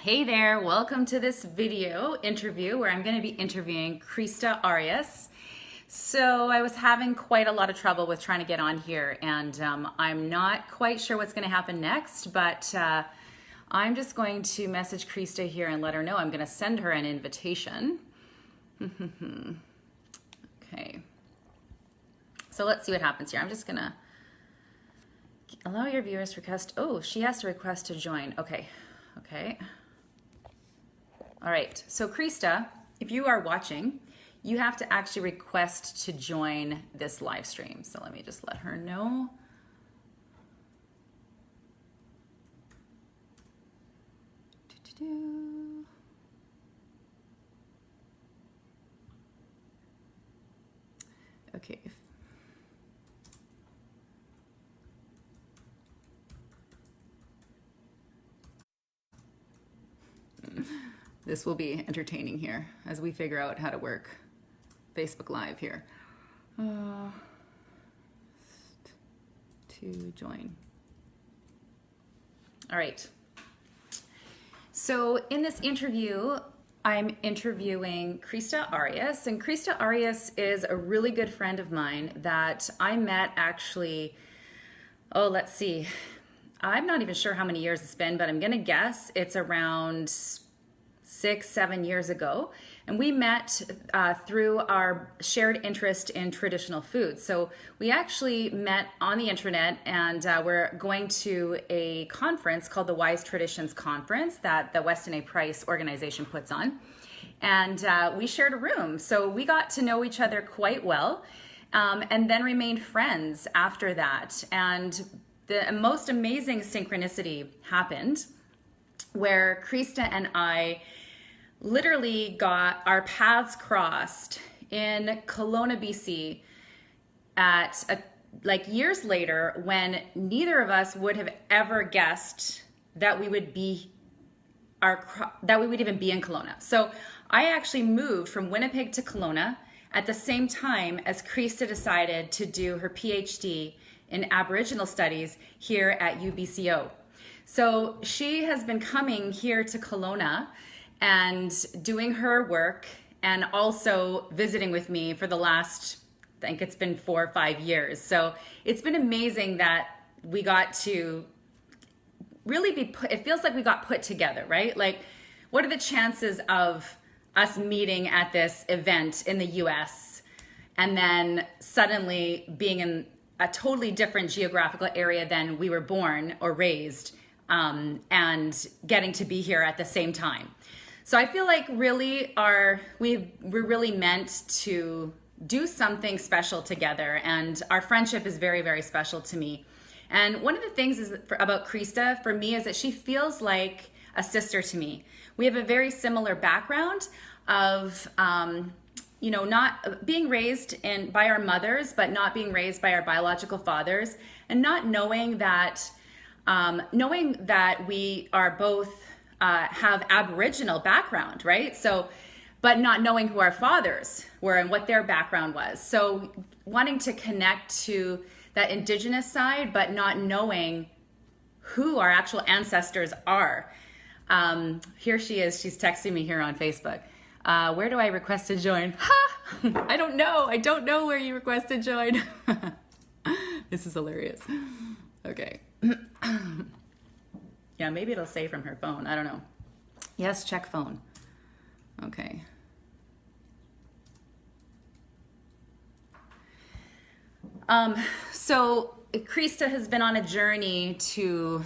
Hey there, welcome to this video interview where I'm going to be interviewing Krista Arias. So I was having quite a lot of trouble with trying to get on here, and I'm not quite sure what's going to happen next, but I'm just going to message Krista here and let her know I'm going to send her an invitation. Okay, so let's see what happens here. I'm just going to allow your viewers to request. Oh, she has to request to join. Okay. All right, so Krista, if you are watching, you have to actually request to join this live stream. So let me just let her know. Okay. This will be entertaining here as we figure out how to work Facebook Live here. To join. All right. So in this interview, I'm interviewing Krista Arias, and Krista Arias is a really good friend of mine that I met actually, let's see. I'm not even sure how many years it's been, but I'm going to guess it's around 6-7 years ago, and we met through our shared interest in traditional foods. So we actually met on the internet, and we're going to a conference called the Wise Traditions Conference that the Weston A. Price organization puts on, and we shared a room. So we got to know each other quite well, and then remained friends after that. And the most amazing synchronicity happened where Krista and I literally got our paths crossed in Kelowna, BC at years later, when neither of us would have ever guessed that we would even be in Kelowna. So I actually moved from Winnipeg to Kelowna at the same time as Krista decided to do her PhD in Aboriginal Studies here at UBCO. So she has been coming here to Kelowna and doing her work and also visiting with me for the last, I think it's been 4 or 5 years. So it's been amazing that we got to really it feels like we got put together, right? Like, what are the chances of us meeting at this event in the US and then suddenly being in a totally different geographical area than we were born or raised, and getting to be here at the same time? So I feel like really we're really meant to do something special together, and our friendship is very, very special to me. And one of the things about Krista for me is that she feels like a sister to me. We have a very similar background of not being raised by our mothers, but not being raised by our biological fathers, and not knowing that we are both have Aboriginal background, right? So, but not knowing who our fathers were and what their background was. So wanting to connect to that Indigenous side, but not knowing who our actual ancestors are. Here she is. She's texting me here on Facebook. Where do I request to join? Ha! I don't know. I don't know where you request to join. This is hilarious. Okay. Yeah, maybe it'll say from her phone. I don't know. Yes, check phone. Okay. So Krista has been on a journey to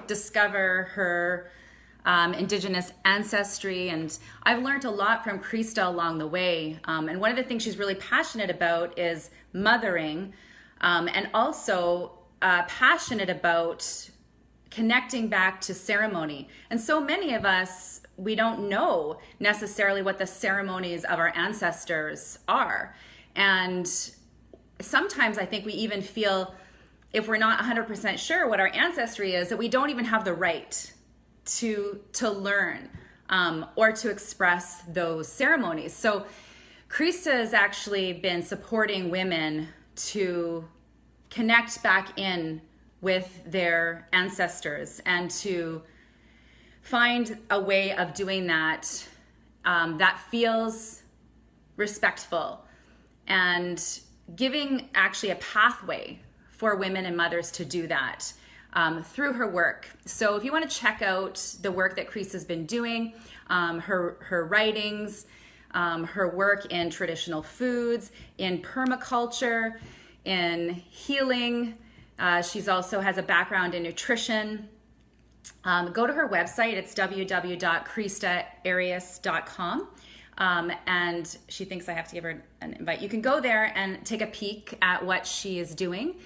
discover her Indigenous ancestry, and I've learned a lot from Krista along the way. And one of the things she's really passionate about is mothering, and also passionate about connecting back to ceremony. And so many of us, we don't know necessarily what the ceremonies of our ancestors are. And sometimes I think we even feel, if we're not 100% sure what our ancestry is, that we don't even have the right to learn or to express those ceremonies. So Krista has actually been supporting women to connect back in with their ancestors and to find a way of doing that that feels respectful and giving actually a pathway for women and mothers to do that through her work. So if you want to check out the work that Krista's been doing, her writings, her work in traditional foods, in permaculture, in healing. She's also has a background in nutrition. Go to her website. It's www.KristaArias.com. And she thinks I have to give her an invite. You can go there and take a peek at what she is doing.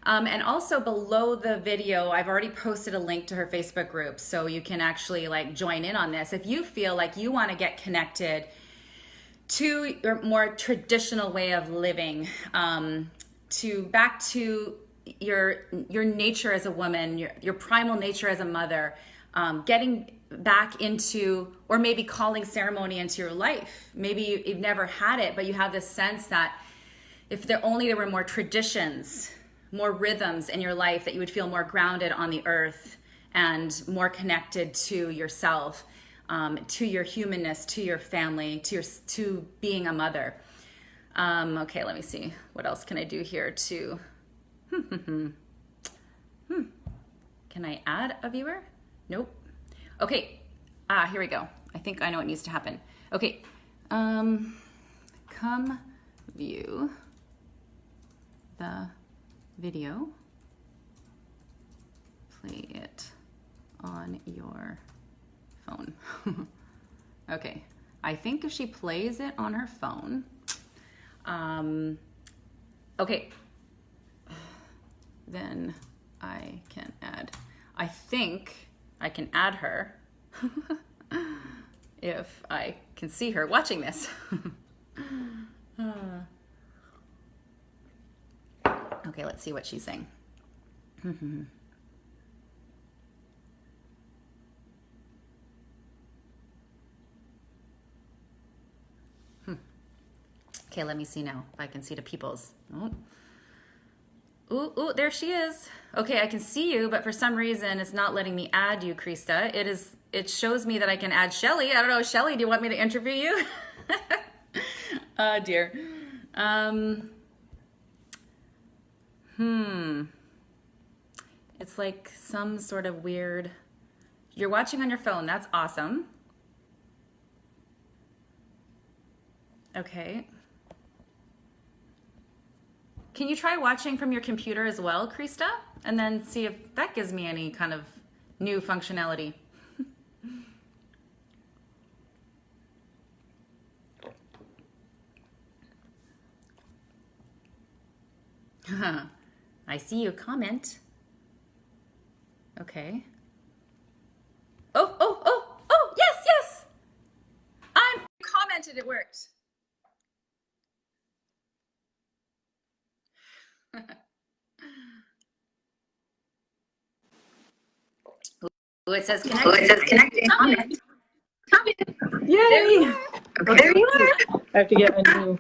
And also below the video, I've already posted a link to her Facebook group. So you can actually like join in on this. If you feel like you want to get connected to your more traditional way of living, back to your nature as a woman, your primal nature as a mother, getting back into, or maybe calling ceremony into your life. Maybe you've never had it, but you have this sense that if there were more traditions, more rhythms in your life, that you would feel more grounded on the earth and more connected to yourself, to your humanness, to your family, to being a mother. Okay, let me see. What else can I do here to... Can I add a viewer? Nope. Okay. Here we go. I think I know what needs to happen. Okay. Come view the video. Play it on your phone. Okay. I think if she plays it on her phone, okay, then I can add. I think I can add her if I can see her watching this. Okay, let's see what she's saying. Okay, let me see now if I can see the peoples. Oh. Ooh, there she is. Okay, I can see you, but for some reason it's not letting me add you, Krista. It shows me that I can add Shelly. I don't know, Shelly, do you want me to interview you? Oh dear. It's like some sort of weird... You're watching on your phone, that's awesome. Okay. Can you try watching from your computer as well, Krista? And then see if that gives me any kind of new functionality. I see your comment. Okay. Oh, yes! I commented, it worked. Oh, it says connecting. Comment. Yay! Okay, there you are. I have to get a new.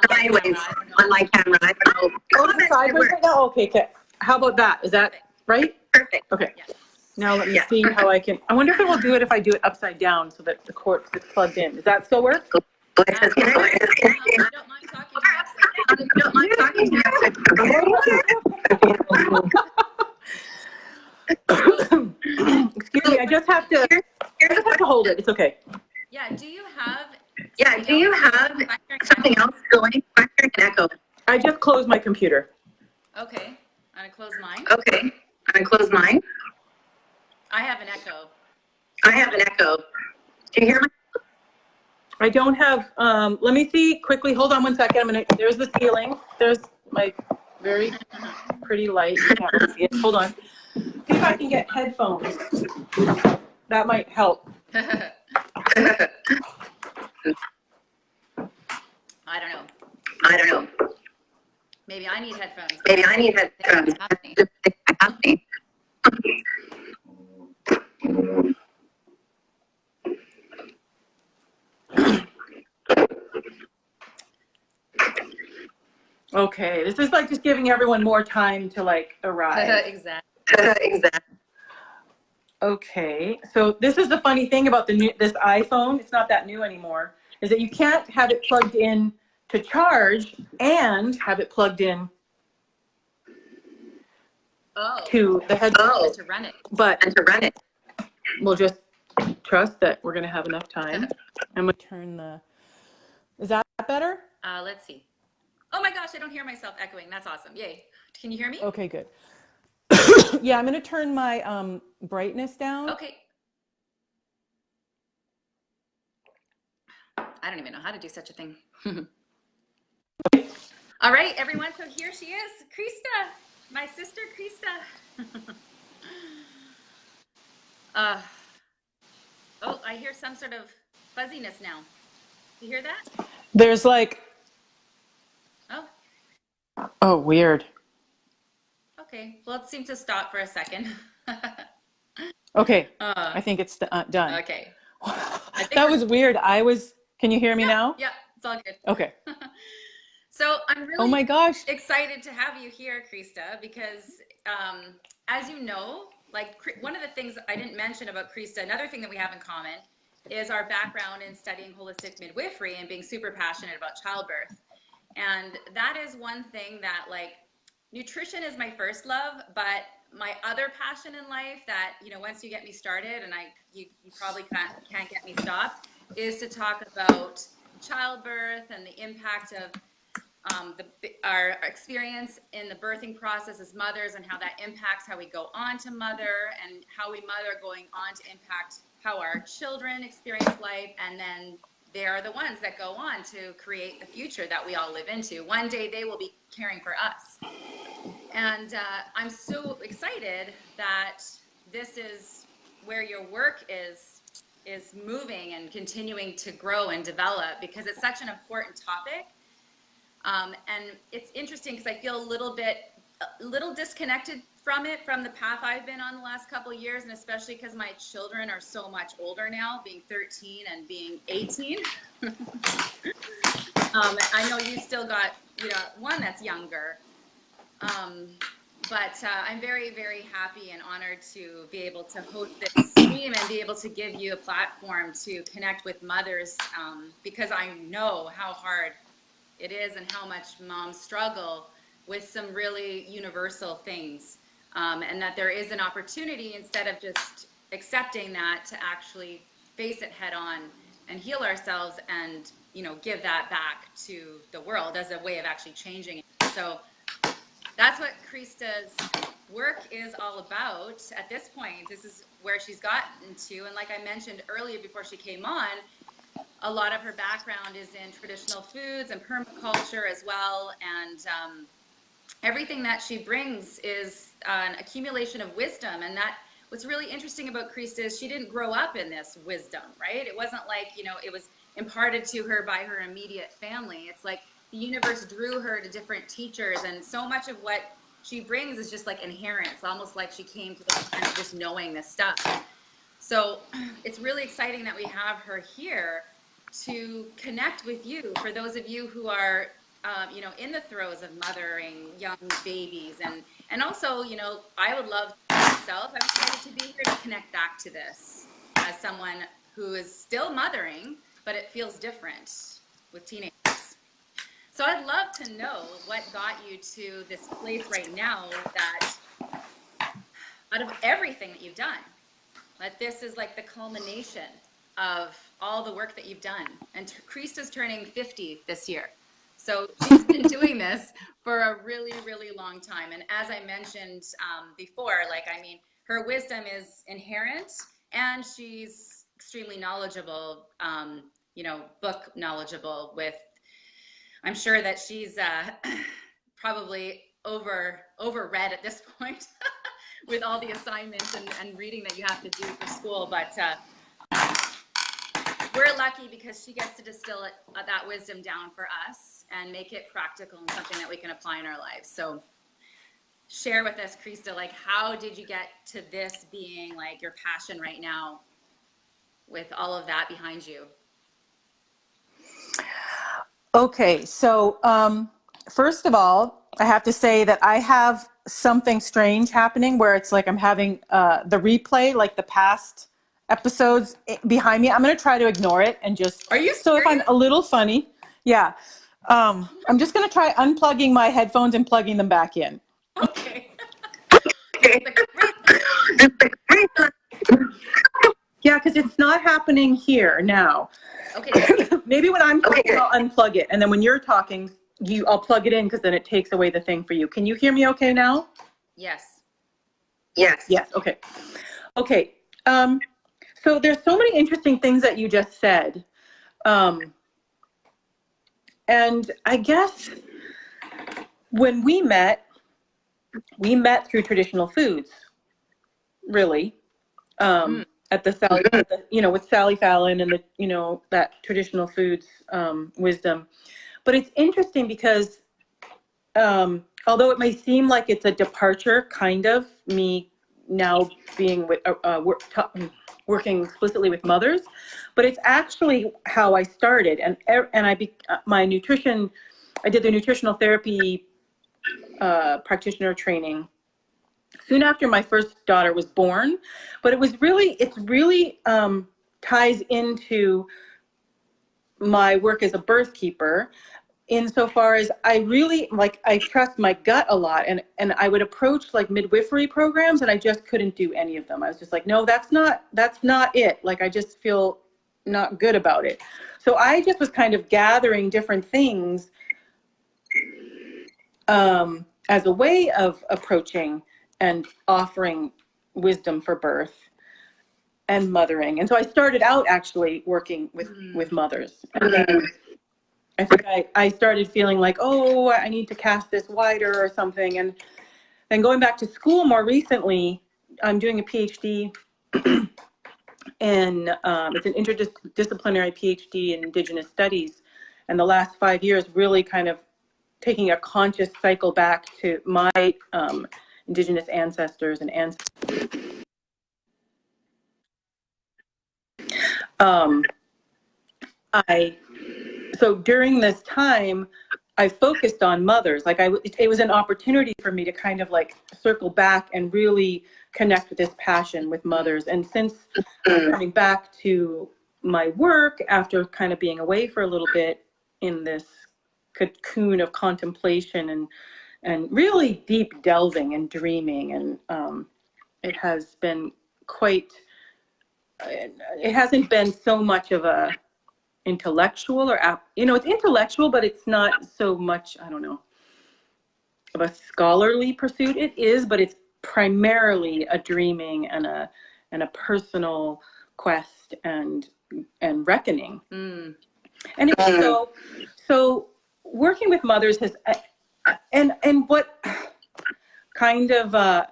Sideways on my camera. I don't know. Oh, it's sideways right now? Okay. How about that? Is that right? Perfect. Okay. Yes. Now let me see how I can. I wonder if it will do it if I do it upside down so that the cord is plugged in. Does that still work? It says connecting. I don't mind talking to you. Don't mind talking to you. Excuse me. I just have to hold it. It's okay. Yeah, do you have something else going? I hear an echo. I just closed my computer. Okay, I'm gonna close mine. Okay, I'm gonna close mine. I have an echo. Do you hear my? I don't have. Let me see quickly. Hold on one second. There's the ceiling. There's my very pretty light. You can't really see it. Hold on. See if I can get headphones. That might help. I don't know. Maybe I need headphones. What's happening? Okay, this is like just giving everyone more time to like arrive. Exactly. Okay, so this is the funny thing about this iPhone. It's not that new anymore. Is that you can't have it plugged in to charge and have it plugged in to the headset. To run it. But And to run it. we'll just trust that we're going to have enough time. I'm going to turn the. Is that better? Let's see. Oh my gosh, I don't hear myself echoing. That's awesome. Yay. Can you hear me? Okay, good. Yeah, I'm going to turn my brightness down. Okay. I don't even know how to do such a thing. All right, everyone. So here she is, Krista, my sister, Krista. Oh, I hear some sort of fuzziness now. You hear that? There's like. Oh, Oh, weird. okay. Well, it seemed to stop for a second. Okay, I think it's done. Okay. That was weird. Can you hear me now? Yeah, it's all good. Okay. So I'm really Oh my gosh. excited to have you here, Krista, because as you know, like one of the things I didn't mention about Krista, another thing that we have in common is our background in studying holistic midwifery and being super passionate about childbirth. And that is one thing that, like, nutrition is my first love, but my other passion in life that, you know, once you get me started, and you probably can't get me stopped, is to talk about childbirth and the impact of our experience in the birthing process as mothers, and how that impacts how we go on to mother, and how we mother going on to impact how our children experience life, and then they are the ones that go on to create the future that we all live into. One day they will be caring for us. And I'm so excited that this is where your work is moving and continuing to grow and develop, because it's such an important topic. And it's interesting because I feel a little disconnected from the path I've been on the last couple of years, and especially because my children are so much older now, being 13 and being 18. I know you still got, you know, one that's younger. But I'm very, very happy and honored to be able to host this stream and be able to give you a platform to connect with mothers, because I know how hard it is and how much moms struggle with some really universal things, and that there is an opportunity, instead of just accepting that, to actually face it head on and heal ourselves, and, you know, give that back to the world as a way of actually changing it. So that's what Krista's work is all about at this point. This is where she's gotten to. And like I mentioned earlier before she came on, a lot of her background is in traditional foods and permaculture as well. And everything that she brings is an accumulation of wisdom. And that what's really interesting about Krista is she didn't grow up in this wisdom, right? It wasn't like, you know, it was imparted to her by her immediate family. It's like the universe drew her to different teachers, and so much of what she brings is just like inherent. It's almost like she came to this kind of just knowing this stuff. So it's really exciting that we have her here to connect with you, for those of you who are you know, in the throes of mothering young babies, and also, you know, I would love myself, I'm excited to be here to connect back to this as someone who is still mothering, but it feels different with teenagers. So I'd love to know what got you to this place right now, that out of everything that you've done, that this is like the culmination of all the work that you've done. And Krista's turning 50 this year. So she's been doing this for a really, really long time. And as I mentioned before, like, I mean, her wisdom is inherent, and she's extremely knowledgeable, you know, book knowledgeable with, I'm sure that she's probably overread at this point with all the assignments and reading that you have to do for school. But we're lucky because she gets to distill that wisdom down for us and make it practical and something that we can apply in our lives. So share with us, Krista, like, how did you get to this being like your passion right now with all of that behind you? Okay, so first of all, I have to say that I have something strange happening where it's like I'm having the replay, like the past episodes behind me. I'm going to try to ignore it and just. Are you So if I'm a little funny, yeah. I'm just going to try unplugging my headphones and plugging them back in. Okay. Yeah, because it's not happening here now. Okay. Maybe when I'm talking, I'll unplug it. And then when you're talking, I'll plug it in because then it takes away the thing for you. Can you hear me okay now? Yes. Yes. Yes. Okay. Okay. So there's so many interesting things that you just said. And I guess when we met through traditional foods, really. At the Sally, with Sally Fallon and that traditional foods wisdom. But it's interesting because although it may seem like it's a departure, kind of, me now being with, working explicitly with mothers, but it's actually how I started. And my nutrition, I did the nutritional therapy practitioner training soon after my first daughter was born, but it's really ties into my work as a birth keeper, insofar as I trust my gut a lot, and I would approach like midwifery programs, and I just couldn't do any of them. I was just like, no, that's not it. Like, I just feel not good about it. So I just was kind of gathering different things as a way of approaching and offering wisdom for birth and mothering. And so I started out actually working with mothers. And then I think I started feeling like, oh, I need to cast this wider or something. And then going back to school more recently, I'm doing a PhD in, it's an interdisciplinary PhD in Indigenous studies. And the last 5 years really kind of taking a conscious cycle back to my Indigenous ancestors and so during this time, I focused on mothers. Like, it was an opportunity for me to kind of like circle back and really connect with this passion with mothers. And since coming back to my work after kind of being away for a little bit in this cocoon of contemplation and really deep delving and dreaming, and it has been quite, it hasn't been so much of a intellectual or it's intellectual, but it's not so much, I don't know, of a scholarly pursuit. It is, but it's primarily a dreaming and a personal quest and reckoning. And it's so working with mothers has and what kind of I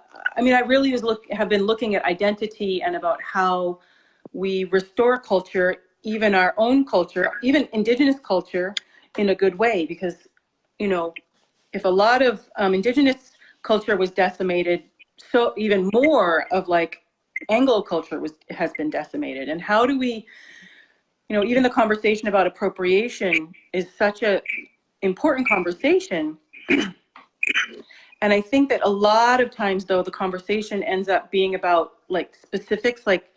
really have been looking at identity and about how we restore culture, even our own culture, even Indigenous culture, in a good way. Because, if a lot of Indigenous culture was decimated, so even more of like Anglo culture has been decimated. And how do we, even the conversation about appropriation is such a important conversation. And I think that a lot of times, though, the conversation ends up being about like specifics, like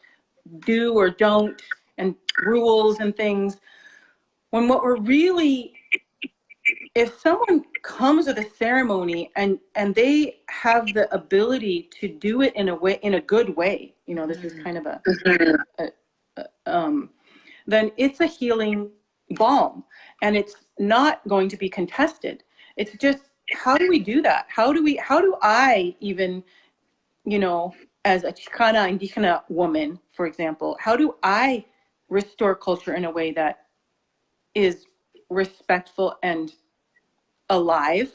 do or don't, and rules and things, when what we're really, if someone comes with a ceremony and they have the ability to do it in a good way, this is kind of then it's a healing balm, and it's not going to be contested. It's just, how do we do that? How do I even, as a Chicana Indígena woman, for example, how do I restore culture in a way that is respectful and alive,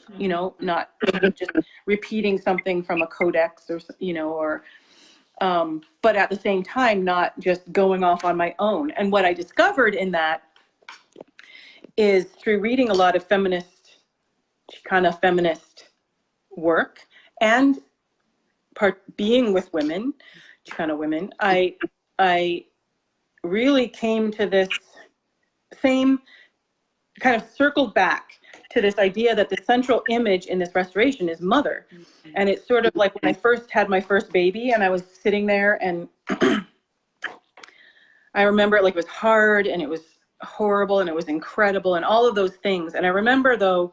not just repeating something from a codex or but at the same time, not just going off on my own. And what I discovered in that is, through reading a lot of Chicana feminist work and being with women, Chicana women, I really came to this same kind of circled back to this idea that the central image in this restoration is mother. And it's sort of like when I first had my first baby and I was sitting there, and I remember like it was hard and it was horrible and it was incredible and all of those things. And I remember though,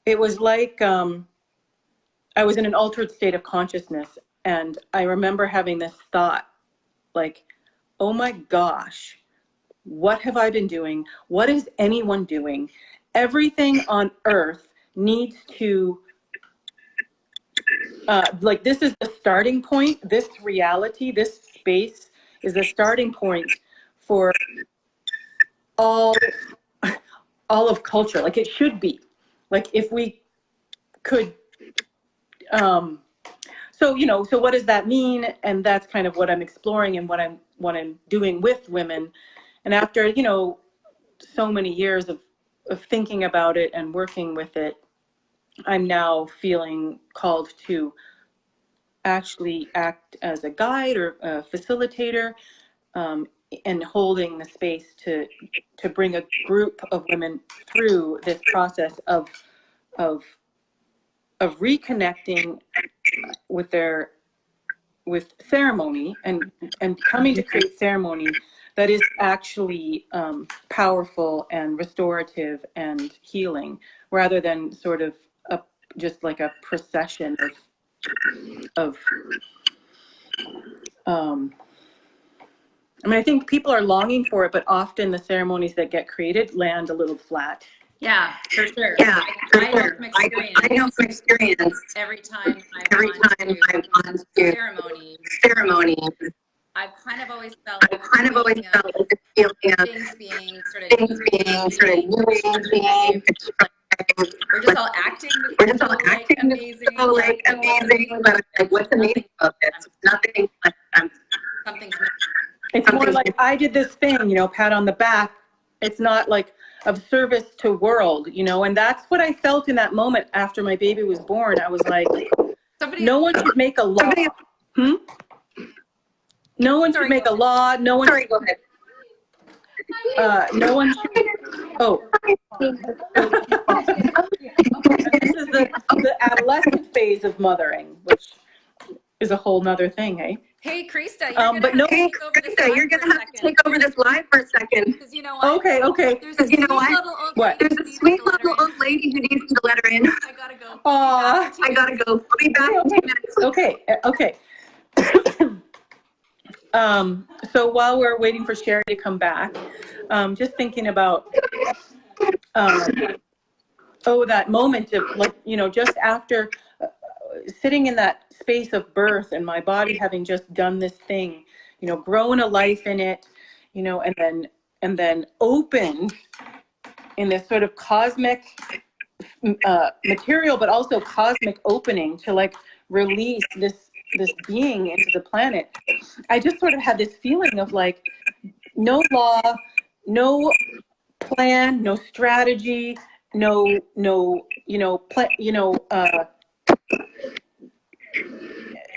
it was like I was in an altered state of consciousness, and I remember having this thought like, oh my gosh, what have I been doing? What is anyone doing? Everything on earth needs to, like, this is the starting point. This reality, this space is the starting point for all of culture. Like, it should be. Like, if we could, so, you know, so what does that mean? And that's kind of what I'm exploring and what I'm doing with women. And after, you know, so many years of thinking about it and working with it, I'm now feeling called to actually act as a guide or a facilitator, and holding the space to bring a group of women through this process of reconnecting with ceremony and coming to create ceremony that is actually powerful and restorative and healing, rather than sort of just like a procession of I mean, I think people are longing for it, but often the ceremonies that get created land a little flat. Yeah, for sure. Yeah, for I sure. I know from experience. Every time Every time I've gone to ceremonies, I've kind of always felt I've kind of always felt like the feeling of things being sort of new aging. we're just all acting. We're just all acting. Amazing. So like amazing, but like, what's amazing about this? Nothing. Something's It's more like, I did this thing, you know, pat on the back. It's not like of service to world, you know, and that's what I felt in that moment after my baby was born. I was like, no one should make a law. No one should make a law. No one. Sorry, go ahead. No one should. Oh. This is the adolescent phase of mothering, which is a whole nother thing, eh? Hey, Krista, you're gonna have to take over this live for a second. Because you know what? Okay. There's a sweet little old What? lady There's a sweet little old lady who needs me to let her in. I gotta go. Aw. I gotta go. I'll be back in 2 minutes. Okay. So while we're waiting for Sherry to come back, just thinking about, that moment of, like, you know, just after sitting in that space of birth and my body having just done this thing, you know, grown a life in it, you know, and then opened in this sort of cosmic material, but also cosmic opening to like release this being into the planet. I just sort of had this feeling of like, no law, no plan, no strategy, no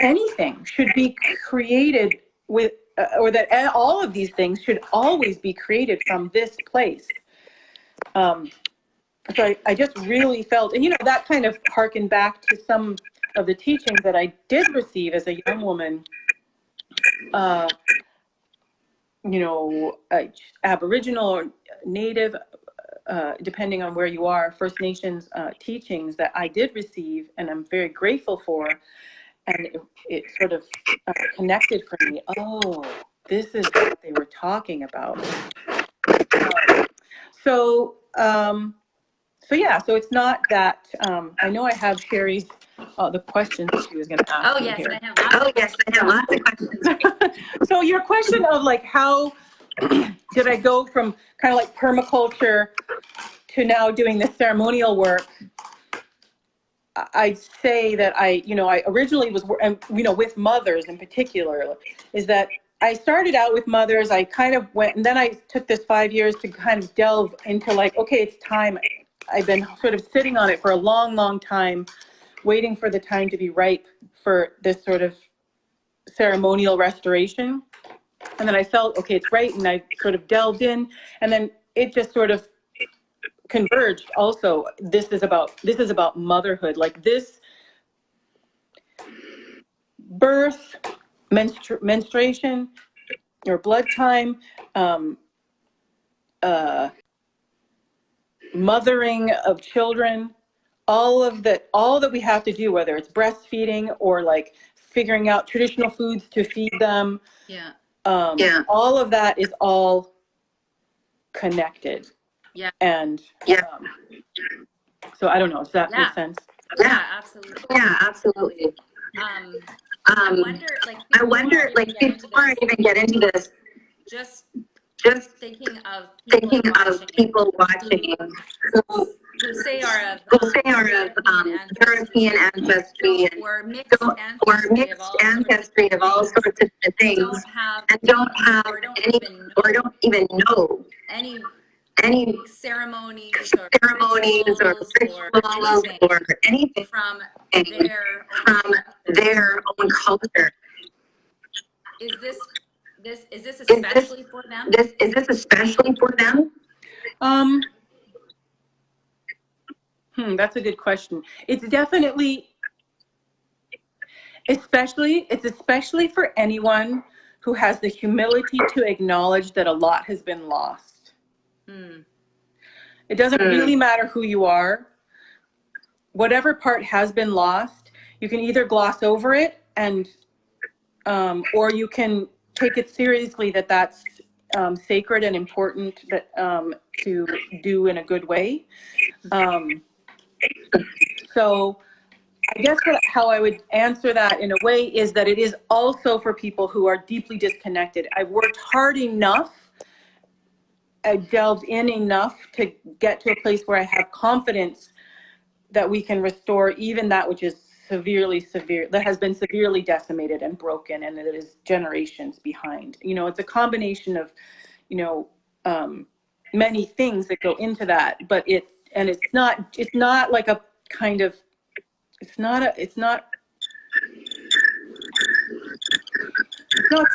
anything should be created with, or that all of these things should always be created from this place. So I just really felt, and you know, that kind of harkened back to some of the teachings that I did receive as a young woman, you know, Aboriginal or Native, depending on where you are, First Nations teachings that I did receive, and I'm very grateful for. And it sort of connected for me. Oh, this is what they were talking about. So it's not that, I know I have Sherry's, the questions she was going to ask. Oh, yes, here. I have lots of questions. So your question of like, how did I go from kind of like permaculture to now doing this ceremonial work? I'd say that I originally was, you know, with mothers in particular, is that I started out with mothers. I kind of went, and then I took this 5 years to kind of delve into like, okay, it's time. I've been sort of sitting on it for a long, long time, waiting for the time to be ripe for this sort of ceremonial restoration. And then I felt, okay, it's right. And I sort of delved in, and then it just sort of converged also. This is about motherhood. Like this birth, menstruation, or blood time, mothering of children, all that we have to do, whether it's breastfeeding or like figuring out traditional foods to feed them. Yeah. All of that is all connected. Yeah. And so I don't know. Does that make sense? Yeah, absolutely. Yeah, absolutely. I wonder, like, before I even get into this, just thinking of people watching who say are of European ancestry or mixed ancestry of all sorts of things, and don't have any or don't even know any ceremonies or rituals or anything from their own culture. Is this especially for them? Is this especially for them? That's a good question. It's definitely, especially for anyone who has the humility to acknowledge that a lot has been lost. It doesn't really matter who you are. Whatever part has been lost, you can either gloss over it and, or you can take it seriously that that's sacred and important that, to do in a good way. So I guess how I would answer that in a way is that it is also for people who are deeply disconnected. I've worked hard enough, I delved in enough to get to a place where I have confidence that we can restore even that which is that has been severely decimated and broken, and that is generations behind. You know, it's a combination of, many things that go into that, but it's not like a kind of, it's not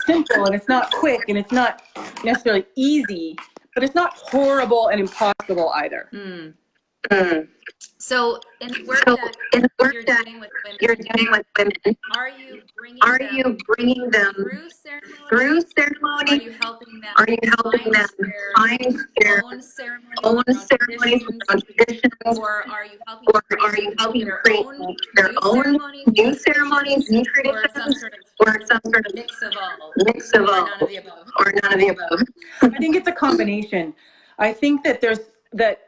simple, and it's not quick, and it's not necessarily easy, but it's not horrible and impossible either. So in the work that you're doing with women, are you bringing them through ceremony? Are you helping them find their own ceremonies, traditions, or are you helping create their own new ceremonies, new traditions, or some sort of mix of all, or none of the above? I think it's a combination. I think that there's that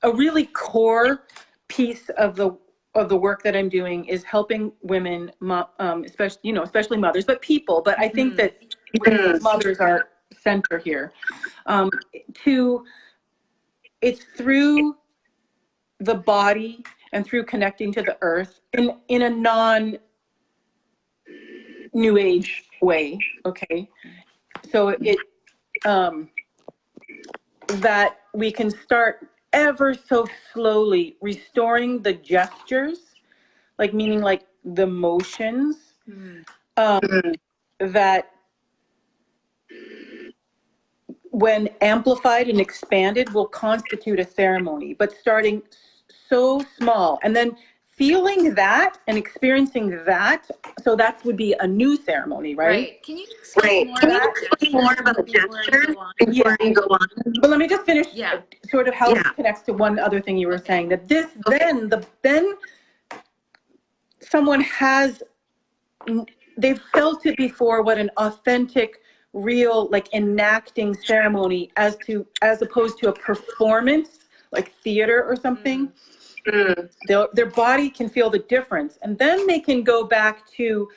a really core piece of the work that I'm doing is helping women, especially mothers, but people. But I think that mothers are center here. It's through the body and through connecting to the earth in a non-New Age way. Okay, so that we can start ever so slowly restoring the gestures, like meaning like the motions, that when amplified and expanded will constitute a ceremony, but starting so small and then feeling that and experiencing that, so that would be a new ceremony, right? Can you explain more about gestures before you go on? But let me just finish sort of how this connects to one other thing you were saying, that this then someone they've felt it before, what an authentic, real, like enacting ceremony as opposed to a performance like theater or something. Their body can feel the difference, and then they can go back to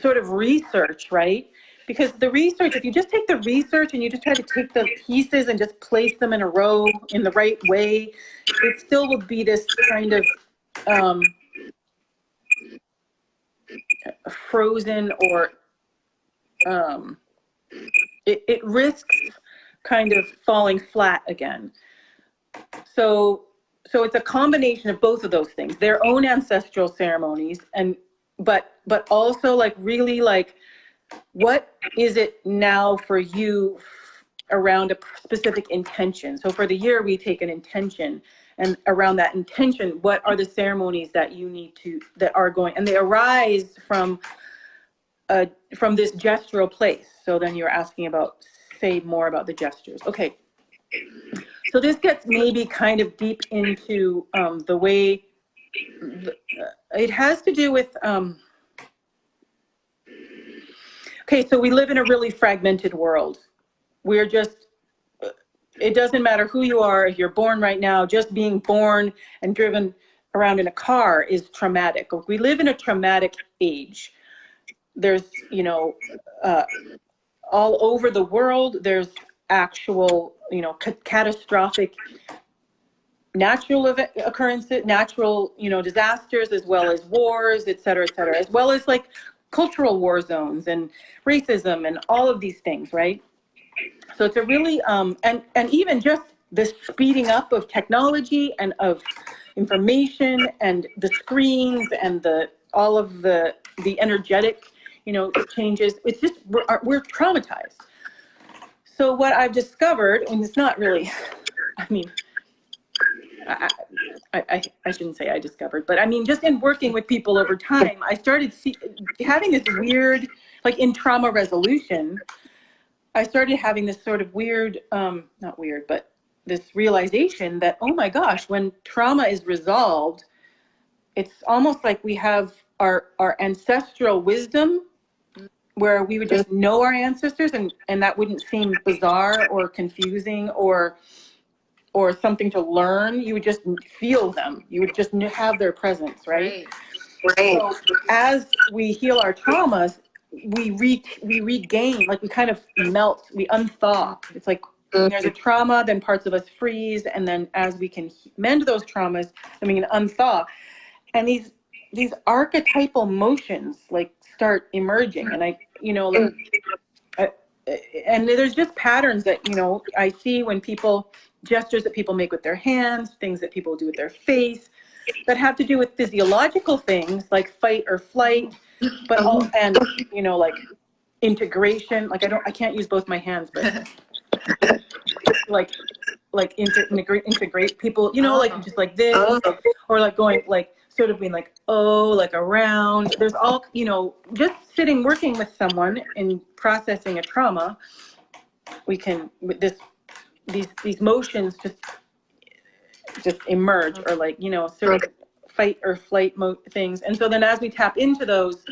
sort of research, right? Because the research, if you just take the research and you just try to take the pieces and just place them in a row in the right way, it still will be this kind of frozen, or it risks kind of falling flat again. So it's a combination of both of those things, their own ancestral ceremonies, but also like really like, what is it now for you around a specific intention. So for the year, we take an intention, and around that intention, what are the ceremonies that you need to, that are going, and they arise from this gestural place. So then you're asking about, say more about the gestures. Okay. So this gets maybe kind of deep into the way, it has to do with, okay, so we live in a really fragmented world. We're just, it doesn't matter who you are, if you're born right now, just being born and driven around in a car is traumatic. We live in a traumatic age. There's, you know, all over the world, there's actual, you know, catastrophic natural occurrences, natural, you know, disasters, as well as wars, et cetera, as well as like cultural war zones and racism and all of these things, right? So it's a really, and even just the speeding up of technology and of information and the screens and all of the energetic, you know, changes. It's just, we're traumatized. So what I've discovered, and it's not really, I mean, I shouldn't say I discovered, but I mean, just in working with people over time, I started having this weird, like in trauma resolution, I started having this sort of weird, not weird, but this realization that, oh my gosh, when trauma is resolved, it's almost like we have our ancestral wisdom, where we would just know our ancestors, and that wouldn't seem bizarre or confusing or something to learn. You would just feel them. You would just have their presence, right? Right. So as we heal our traumas, we regain, like we kind of melt, we unthaw. It's like there's a trauma, then parts of us freeze, and then as we can mend those traumas, then we can unthaw. And these archetypal motions like start emerging, and I, you know, like, and there's just patterns that, you know, I see when people, gestures that people make with their hands, things that people do with their face, that have to do with physiological things like fight or flight, but all, and, you know, like integration, like I can't use both my hands, but like integrate people, you know, like just like this, or like going, like sort of being like, oh, like around, there's all, you know, just sitting, working with someone and processing a trauma, we can, with these motions just emerge, or like, you know, sort of fight or flight things. And so then as we tap into those,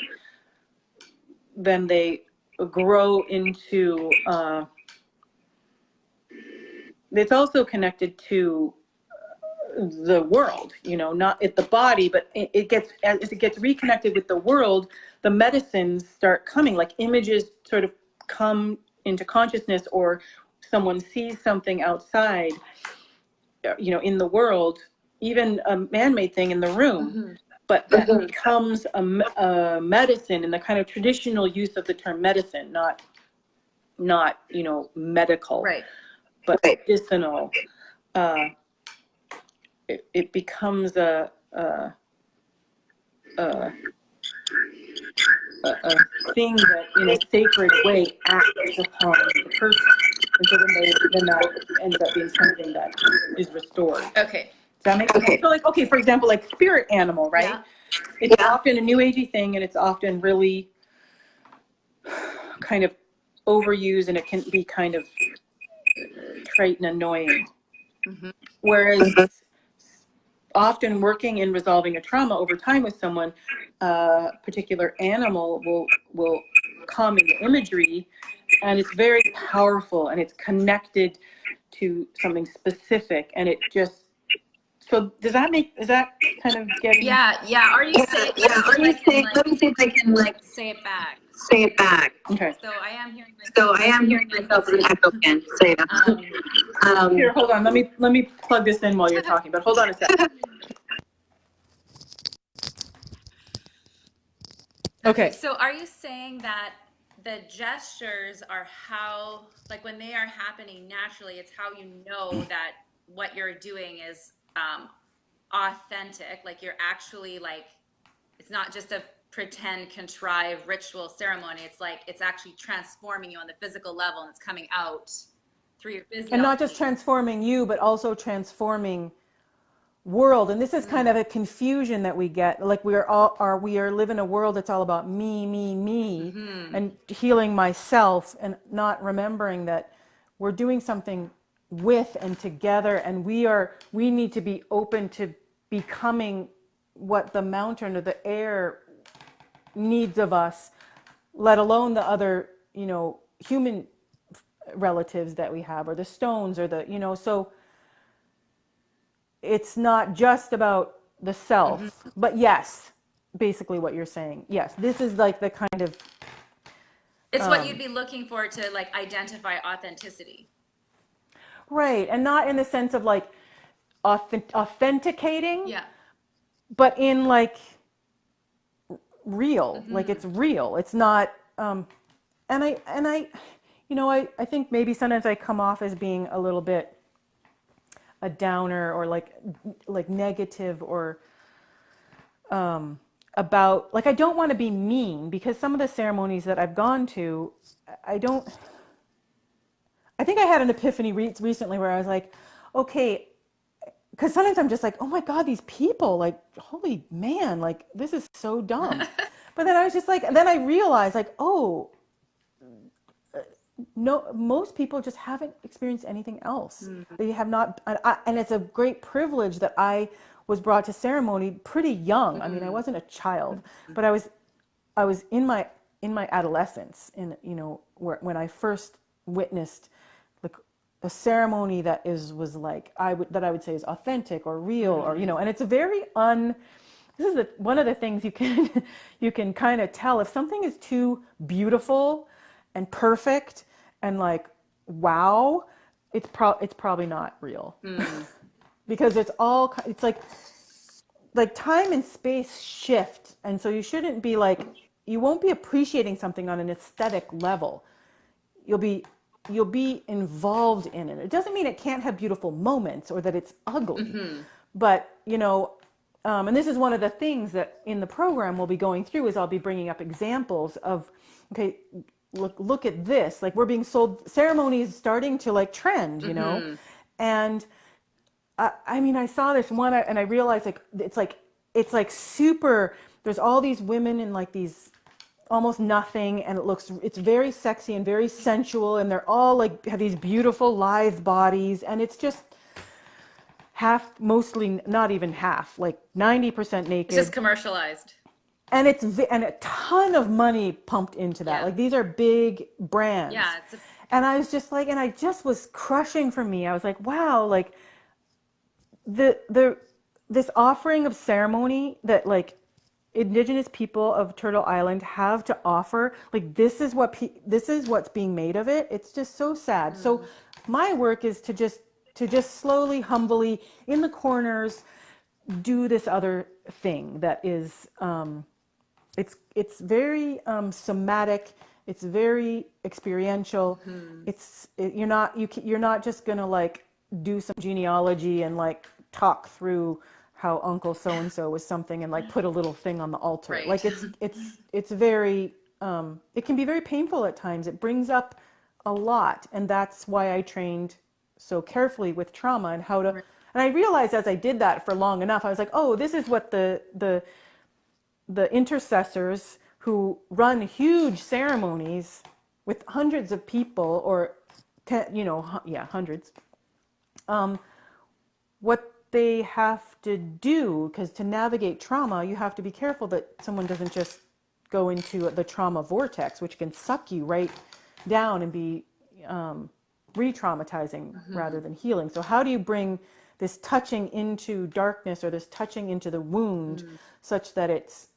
then they grow into, it's also connected to the world, you know, not at the body, but it gets, as it gets reconnected with the world, the medicines start coming, like images sort of come into consciousness, or someone sees something outside, you know, in the world, even a man-made thing in the room, but that becomes a medicine in the kind of traditional use of the term medicine, not you know, medical, right, but medicinal. It becomes a thing that in a sacred way acts upon the person. And so then that ends up being something that is restored. Okay. Does that make sense? So like, okay, for example, like spirit animal, right? Yeah. It's often a new agey thing, and it's often really kind of overused, and it can be kind of trite and annoying. Whereas often working in resolving a trauma over time with someone, a particular animal will come in the imagery, and it's very powerful, and it's connected to something specific, and it just, so is that kind of getting? Yeah. Are you saying? Yeah. Let me see if I can like say it back. Say it back. Okay. So I am hearing myself as an echo again. Say it. Here, hold on. Let me plug this in while you're talking. But hold on a second. Okay. So are you saying that the gestures are how, like when they are happening naturally, it's how you know that what you're doing is authentic, like you're actually like, it's not just a pretend contrived ritual ceremony, it's like it's actually transforming you on the physical level, and it's coming out through your And not just physiology. transforming you, but also transforming world. And this is kind of a confusion that we get. Like we are living a world that's all about me, and healing myself, and not remembering that we're doing something with and together, and we need to be open to becoming what the mountain or the air needs of us, let alone the other, human relatives that we have, or the stones, or so it's not just about the self. But yes, basically what you're saying, yes, this is like the kind of It's what you'd be looking for to like identify authenticity. right, and not in the sense of like authenticating, Yeah. but in like real, like it's real, it's not and I I think maybe sometimes I come off as being a little bit a downer, or like negative, or about, like, I don't want to be mean, because some of the ceremonies that I've gone to, I don't I think I had an epiphany recently where I was like, okay, because sometimes I'm just like, oh my God, these people, like, holy man, like, this is so dumb. But then I was just like, then I realized, like, oh, no, most people just haven't experienced anything else. They have not, and it's a great privilege that I was brought to ceremony pretty young. I mean, I wasn't a child, but I was in my adolescence, when I first witnessed like a ceremony was like that I would say is authentic or real, or and it's a very this is one of the things you can you can kind of tell if something is too beautiful and perfect and like wow, it's probably not real. Because it's like time and space shift, and so you shouldn't be like, you won't be appreciating something on an aesthetic level. You'll be involved in it. It doesn't mean it can't have beautiful moments or that it's ugly. But and this is one of the things that in the program we'll be going through, is I'll be bringing up examples of, okay, look at this, like we're being sold ceremonies starting to like trend, and I mean, I saw this one and I realized it's like super, there's all these women in like these almost nothing, and it's very sexy and very sensual, and they're all like have these beautiful lithe bodies, and it's just mostly not even half, like 90% naked. It's just commercialized. And and a ton of money pumped into that. Yeah. Like these are big brands. Yeah. And I was just like, and I just was crushing for me. I was like, wow, like this offering of ceremony that like indigenous people of Turtle Island have to offer, like this is what's being made of it. It's just so sad. So my work is to just slowly, humbly, in the corners, do this other thing that is it's very somatic. It's very experiential. You're not just gonna like do some genealogy and like talk through how Uncle so and so was something and like put a little thing on the altar. Right. Like it's very it can be very painful at times. It brings up a lot, and that's why I trained so carefully with trauma and how to. And I realized as I did that for long enough, I was like, oh, this is what the intercessors who run huge ceremonies with hundreds of people, or hundreds, what they have to do, because to navigate trauma, you have to be careful that someone doesn't just go into the trauma vortex, which can suck you right down and be re-traumatizing rather than healing. So how do you bring this touching into darkness, or this touching into the wound, such that it's,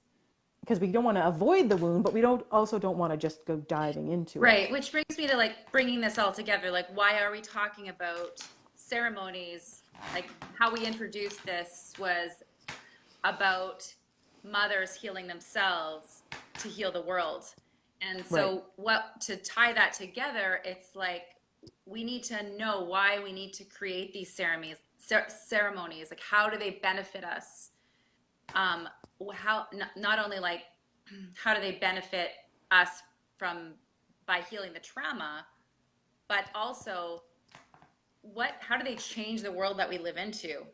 because we don't want to avoid the wound, but we also don't want to just go diving into it. Right, which brings me to like bringing this all together. Like, why are we talking about ceremonies? Like, how we introduced this was about mothers healing themselves to heal the world. And so to tie that together, it's like we need to know why we need to create these ceremonies. Like, how do they benefit us? How not only like how do they benefit us by healing the trauma, but also how do they change the world that we live into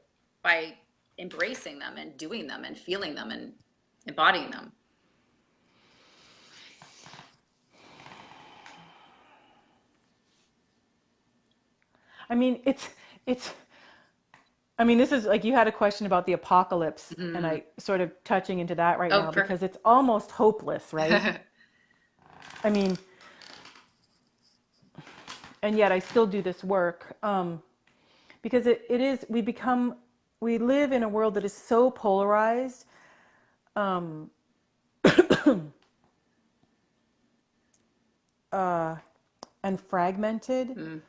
by embracing them and doing them and feeling them and embodying them? I mean, I mean, this is like you had a question about the apocalypse, and I sort of touching into that right now because it's almost hopeless, right? I mean, and yet I still do this work because it is, we live in a world that is so polarized and fragmented.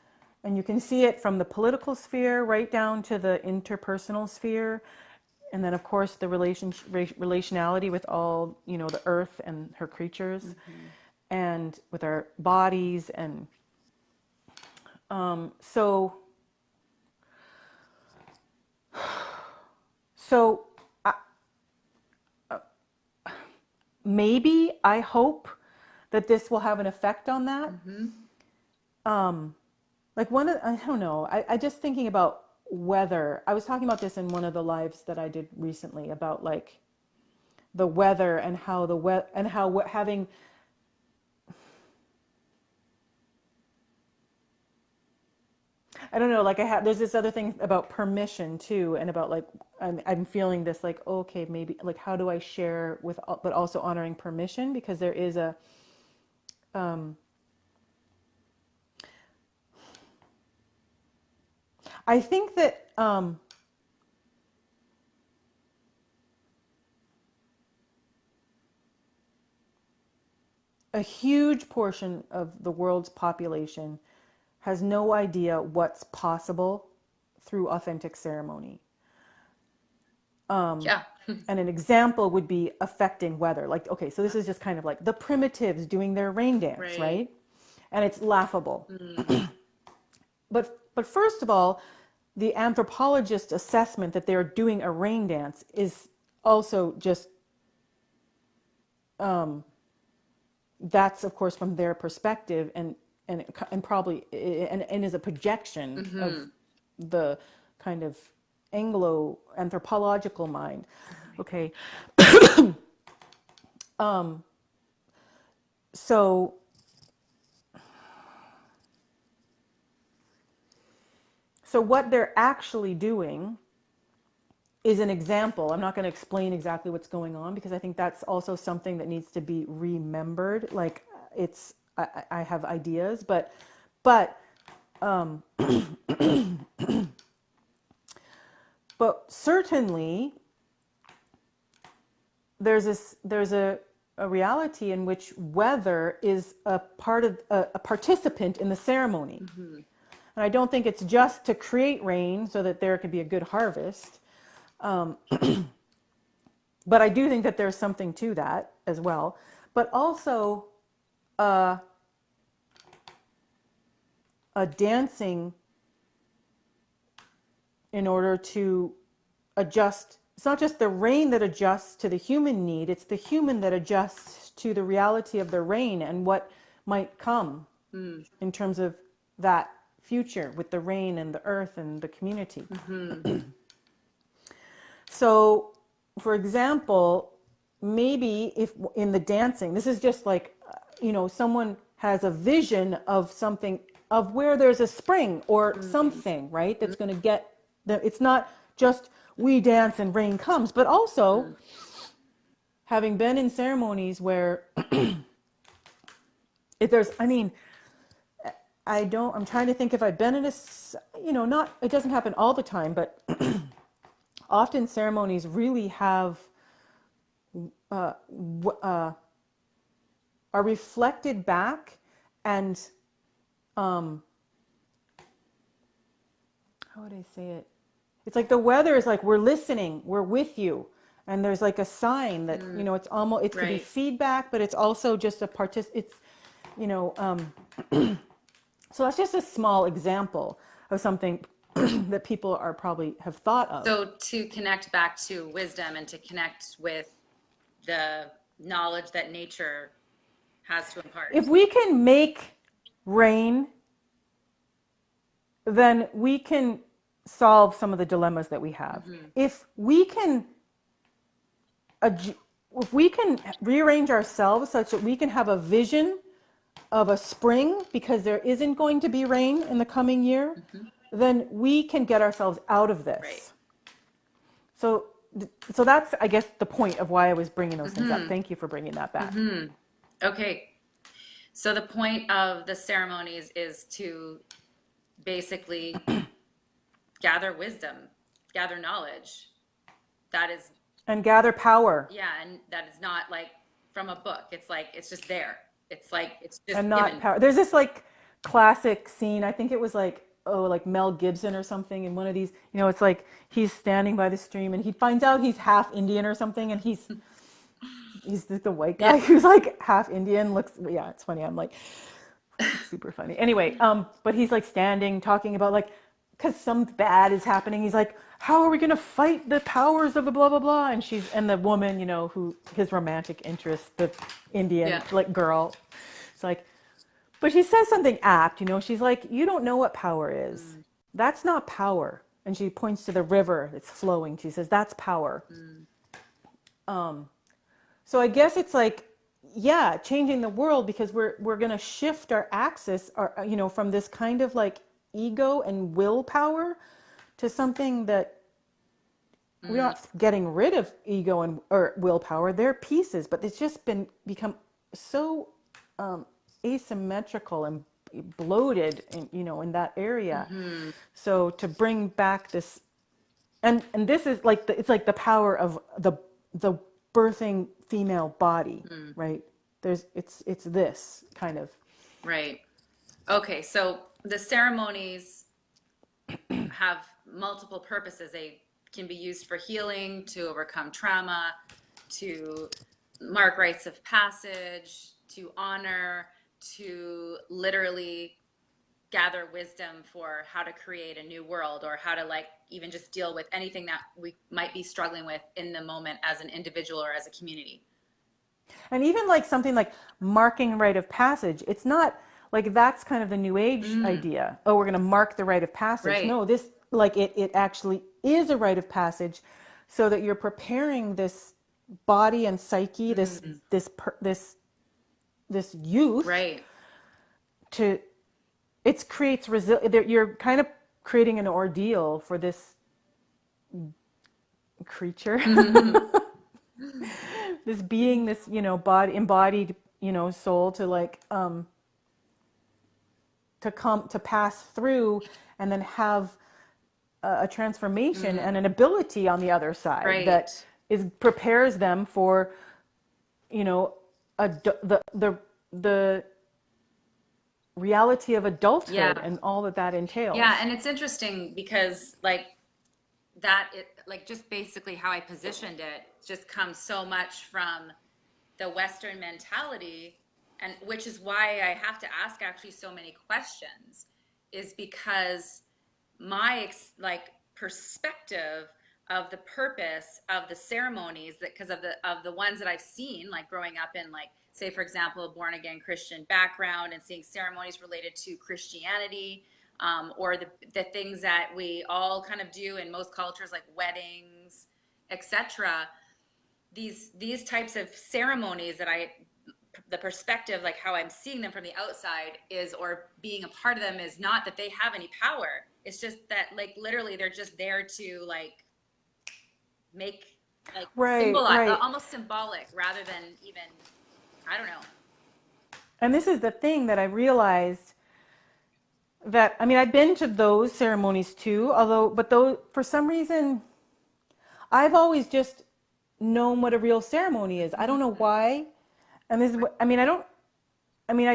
And you can see it from the political sphere right down to the interpersonal sphere. And then, of course, the relationality with all, the earth and her creatures and with our bodies. And so maybe I hope that this will have an effect on that. Like I don't know, I just thinking about weather. I was talking about this in one of the lives that I did recently about like the weather and how having I don't know, like there's this other thing about permission too, and about like I'm feeling this like, okay, maybe like how do I share with, but also honoring permission, because there is a I think that a huge portion of the world's population has no idea what's possible through authentic ceremony. Yeah. And an example would be affecting weather. Like, okay, so this is just kind of like the primitives doing their rain dance, right? And it's laughable. But first of all, the anthropologist assessment that they're doing a rain dance is also just that's of course from their perspective and probably and is a projection of the kind of Anglo anthropological mind. Okay. So what they're actually doing is an example. I'm not going to explain exactly what's going on because I think that's also something that needs to be remembered. Like I have ideas, but certainly there's a reality in which weather is a part of a participant in the ceremony. And I don't think it's just to create rain so that there could be a good harvest. But I do think that there's something to that as well. But also a dancing in order to adjust. It's not just the rain that adjusts to the human need, it's the human that adjusts to the reality of the rain and what might come in terms of that future with the rain and the earth and the community. So, for example, maybe if in the dancing, this is just like, someone has a vision of something, of where there's a spring or something, right? That's going to get it's not just we dance and rain comes, but also having been in ceremonies where if there's, I'm trying to think if I've been in a, not, it doesn't happen all the time, but often ceremonies really have, are reflected back and, how would I say it? It's like the weather is like, we're listening, we're with you. And there's like a sign that, it's almost, it could be feedback, but it's also just it's, so that's just a small example of something that people are probably have thought of. So to connect back to wisdom and to connect with the knowledge that nature has to impart. If we can make rain then we can solve some of the dilemmas that we have. If we can if we can rearrange ourselves such that we can have a vision of a spring because there isn't going to be rain in the coming year, then we can get ourselves out of this. Right. So that's, I guess, the point of why I was bringing those things up. Thank you for bringing that back. Okay. So the point of the ceremonies is to basically gather wisdom, gather knowledge. That is, And gather power. yeah, and that is not like from a book. It's like, it's just there. It's like, it's just And not given. power. There's this like classic scene. I think it was like, like Mel Gibson or something in one of these, it's like he's standing by the stream and he finds out he's half Indian or something, and he's the white guy who's like half Indian. It's funny. I'm like, it's super funny. Anyway, but he's like standing talking about like, because some bad is happening. He's like, how are we gonna fight the powers of the blah blah blah? And the woman, who his romantic interest, the Indian like girl, it's like, but she says something apt. She's like, you don't know what power is. That's not power. And she points to the river that's flowing. She says, that's power. So I guess it's like, changing the world, because we're going to shift our axis, from this kind of like ego and willpower to something that we're not getting rid of ego or willpower. They're pieces, but it's just become so asymmetrical and bloated in that area. So to bring back this, and this is like it's like the power of the birthing female body, right? It's this kind of Right. Okay, so the ceremonies have multiple purposes. They can be used for healing, to overcome trauma, to mark rites of passage, to honor, to literally gather wisdom for how to create a new world, or how to like even just deal with anything that we might be struggling with in the moment as an individual or as a community. And even like something like marking rite of passage, it's not like that's kind of the new age idea. Oh, we're going to mark the rite of passage. Right. No, this like it actually is a rite of passage, so that you're preparing this body and psyche, this youth, Right. to it creates you're kind of creating an ordeal for this creature. This being, this body, embodied soul, to like to pass through and then have a transformation and an ability on the other side, Right. that prepares them for the reality of adulthood and all that entails. Yeah, and it's interesting because like just basically how I positioned it just comes so much from the Western mentality, and which is why I have to ask actually so many questions, is because my perspective of the purpose of the ceremonies, that because of the ones that I've seen, like growing up in, like, say for example, a born again Christian background, and seeing ceremonies related to Christianity, or the things that we all kind of do in most cultures, like weddings, etc. These types of ceremonies that the perspective, like how I'm seeing them from the outside is, or being a part of them, is not that they have any power. It's just that like literally they're just there to like make like symbolize, almost symbolic, rather than even, I don't know. And this is the thing that I realized, that I've been to those ceremonies too, but those, for some reason, I've always just known what a real ceremony is. I don't know why. And this is what, I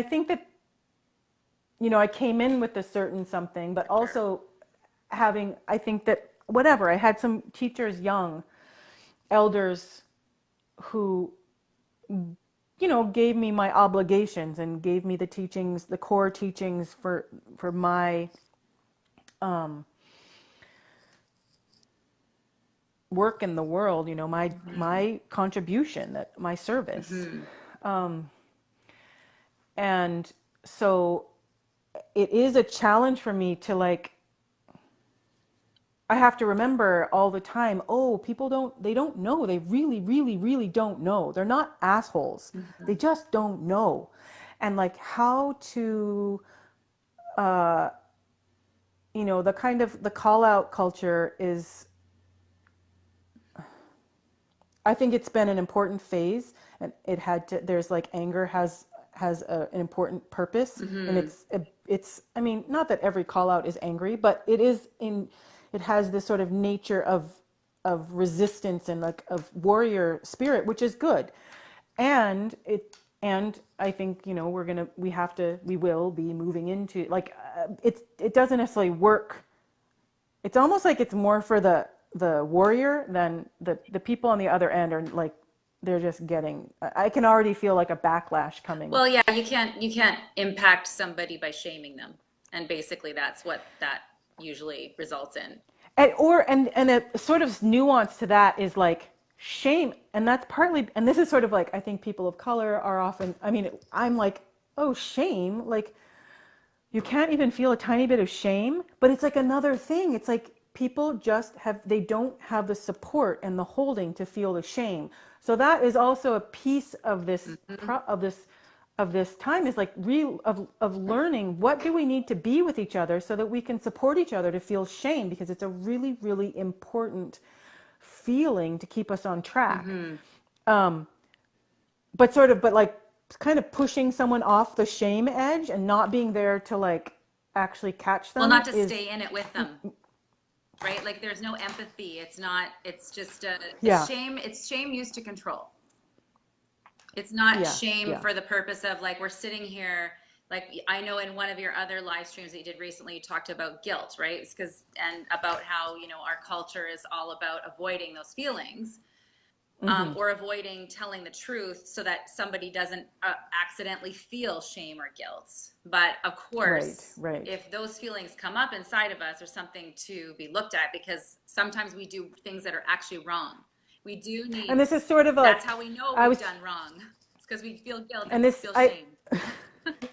think that, I came in with a certain something, but also I think that whatever, I had some teachers, young elders, who, gave me my obligations and gave me the teachings, the core teachings for my work in the world, my contribution, that my service. And so it is a challenge for me to like I have to remember all the time, oh, they don't know. They really, really, really don't know. They're not assholes. They just don't know. And like how to, uh, the kind of the call out culture is, I think it's been an important phase, and there's like anger has an important purpose, and it's I mean, not that every call out is angry, but it has this sort of nature of resistance and like of warrior spirit, which is good. And I think, we will be moving into like, it doesn't necessarily work. It's almost like it's more for the warrior than the people on the other end are like, they're just getting, I can already feel like a backlash coming. Well, yeah, you can't impact somebody by shaming them. And basically that's what that usually results in. And a sort of nuance to that is like shame. And that's partly, and this is sort of like, I think people of color are often, I mean, I'm like, oh, shame. Like, you can't even feel a tiny bit of shame, but it's like another thing. It's like people they don't have the support and the holding to feel the shame. So that is also a piece of this, of this time, is like of learning, what do we need to be with each other so that we can support each other to feel shame, because it's a really, really important feeling to keep us on track. But like kind of pushing someone off the shame edge and not being there to like actually catch them. Well, not to stay in it with them, right? Like there's no empathy. It's just shame. It's shame used to control. It's not shame for the purpose of like, we're sitting here. Like I know in one of your other live streams that you did recently, you talked about guilt, right? It's and about how, our culture is all about avoiding those feelings. Or avoiding telling the truth so that somebody doesn't accidentally feel shame or guilt. But of course, right. If those feelings come up inside of us, there's something to be looked at, because sometimes we do things that are actually wrong. We do need, and this is sort of that's how we know we've done wrong. It's because we feel guilt and we feel shame.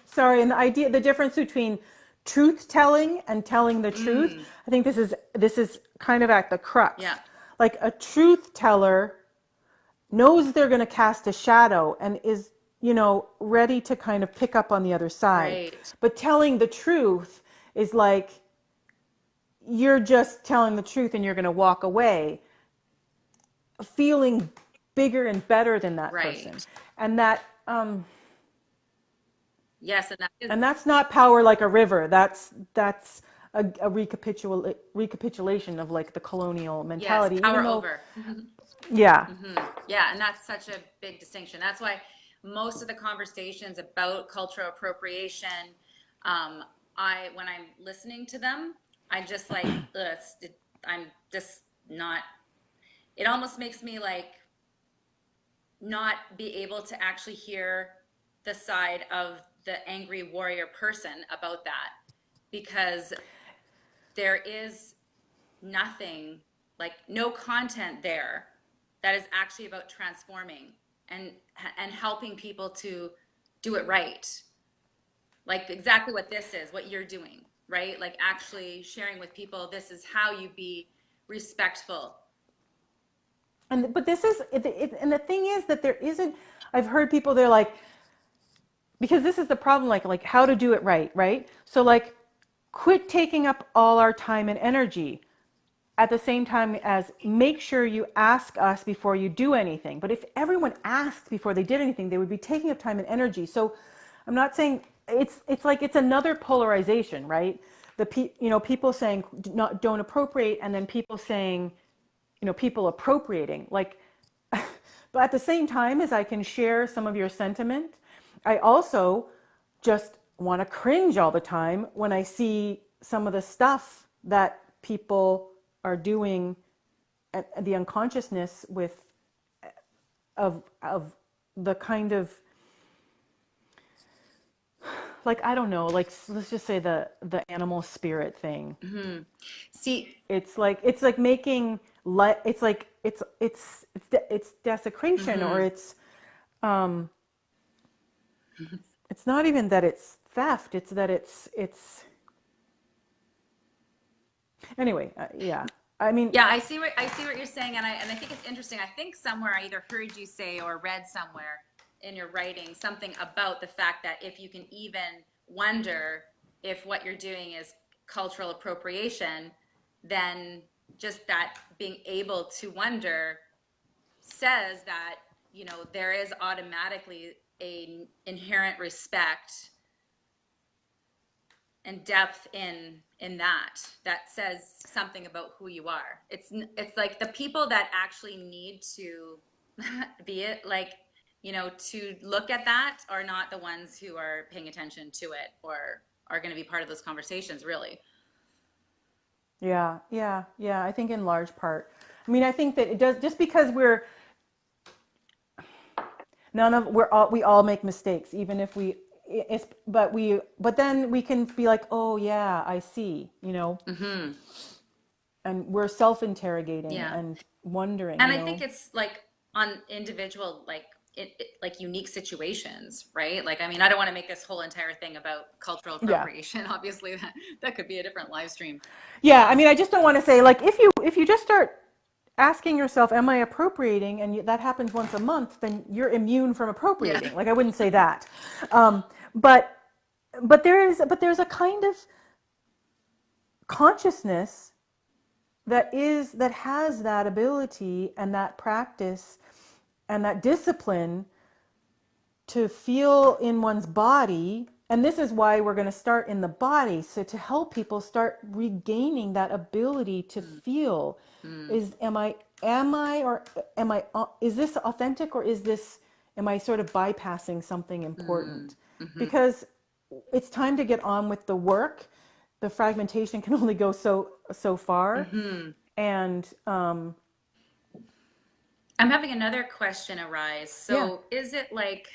Sorry, and the difference between truth telling and telling the truth, I think this is kind of at the crux. Yeah. Like a truth teller knows they're going to cast a shadow and is, ready to kind of pick up on the other side. Right. But telling the truth is like, you're just telling the truth and you're going to walk away feeling bigger and better than that person. And that, yes, and that's not power like a river. That's a recapitulation of like the colonial mentality. Yes, power over. Yeah. Yeah, and that's such a big distinction. That's why most of the conversations about cultural appropriation, when I'm listening to them, I just like, I'm just not, it almost makes me like not be able to actually hear the side of the angry warrior person about that, because there is nothing, like no content there that is actually about transforming and helping people to do it right. Like exactly what this is, what you're doing, right? Like actually sharing with people, this is how you be respectful. But this is, and the thing is that there isn't, I've heard people, they're like, because this is the problem, like how to do it right, right? So like, quit taking up all our time and energy. At the same time as make sure you ask us before you do anything. But if everyone asked before they did anything, they would be taking up time and energy. So I'm not saying it's like it's another polarization, right? People saying don't appropriate, and then people saying, people appropriating. Like, but at the same time as I can share some of your sentiment, I also just want to cringe all the time when I see some of the stuff that people are doing, the unconsciousness of the kind of, like, I don't know, like let's just say the animal spirit thing. See, it's like making it's desecration, or it's not even that it's theft, it's that it's anyway, yeah. I mean, Yeah, I see what you're saying, and I think it's interesting. I think somewhere I either heard you say or read somewhere in your writing something about the fact that if you can even wonder if what you're doing is cultural appropriation, then just that being able to wonder says that, you know, there is automatically a inherent respect and depth in that says something about who you are. It's like the people that actually need to be it, like, you know, to look at that are not the ones who are paying attention to it or are going to be part of those conversations, really. yeah, yeah, yeah. I think in large part. I mean, I think that it does, just because we all make mistakes, even if but then we can be like, oh yeah, I see, you know, and we're self-interrogating Yeah. and wondering, And you I know. think it's like on individual, like like unique situations, right? Like, I mean, I don't want to make this whole entire thing about cultural Yeah. appropriation. Obviously, that could be a different live stream. Yeah, I mean, I just don't want to say, like, if you just start asking yourself, am I appropriating, and that happens once a month, then you're immune from Yeah. appropriating. Like, I wouldn't say that. Um, but there's a kind of consciousness that has that ability and that practice and that discipline to feel in one's body. And this is why we're going to start in the body, so to help people start regaining that ability to feel. Is this authentic, or am I sort of bypassing something important? Because it's time to get on with the work. The fragmentation can only go so far. And I'm having another question arise. So is it like,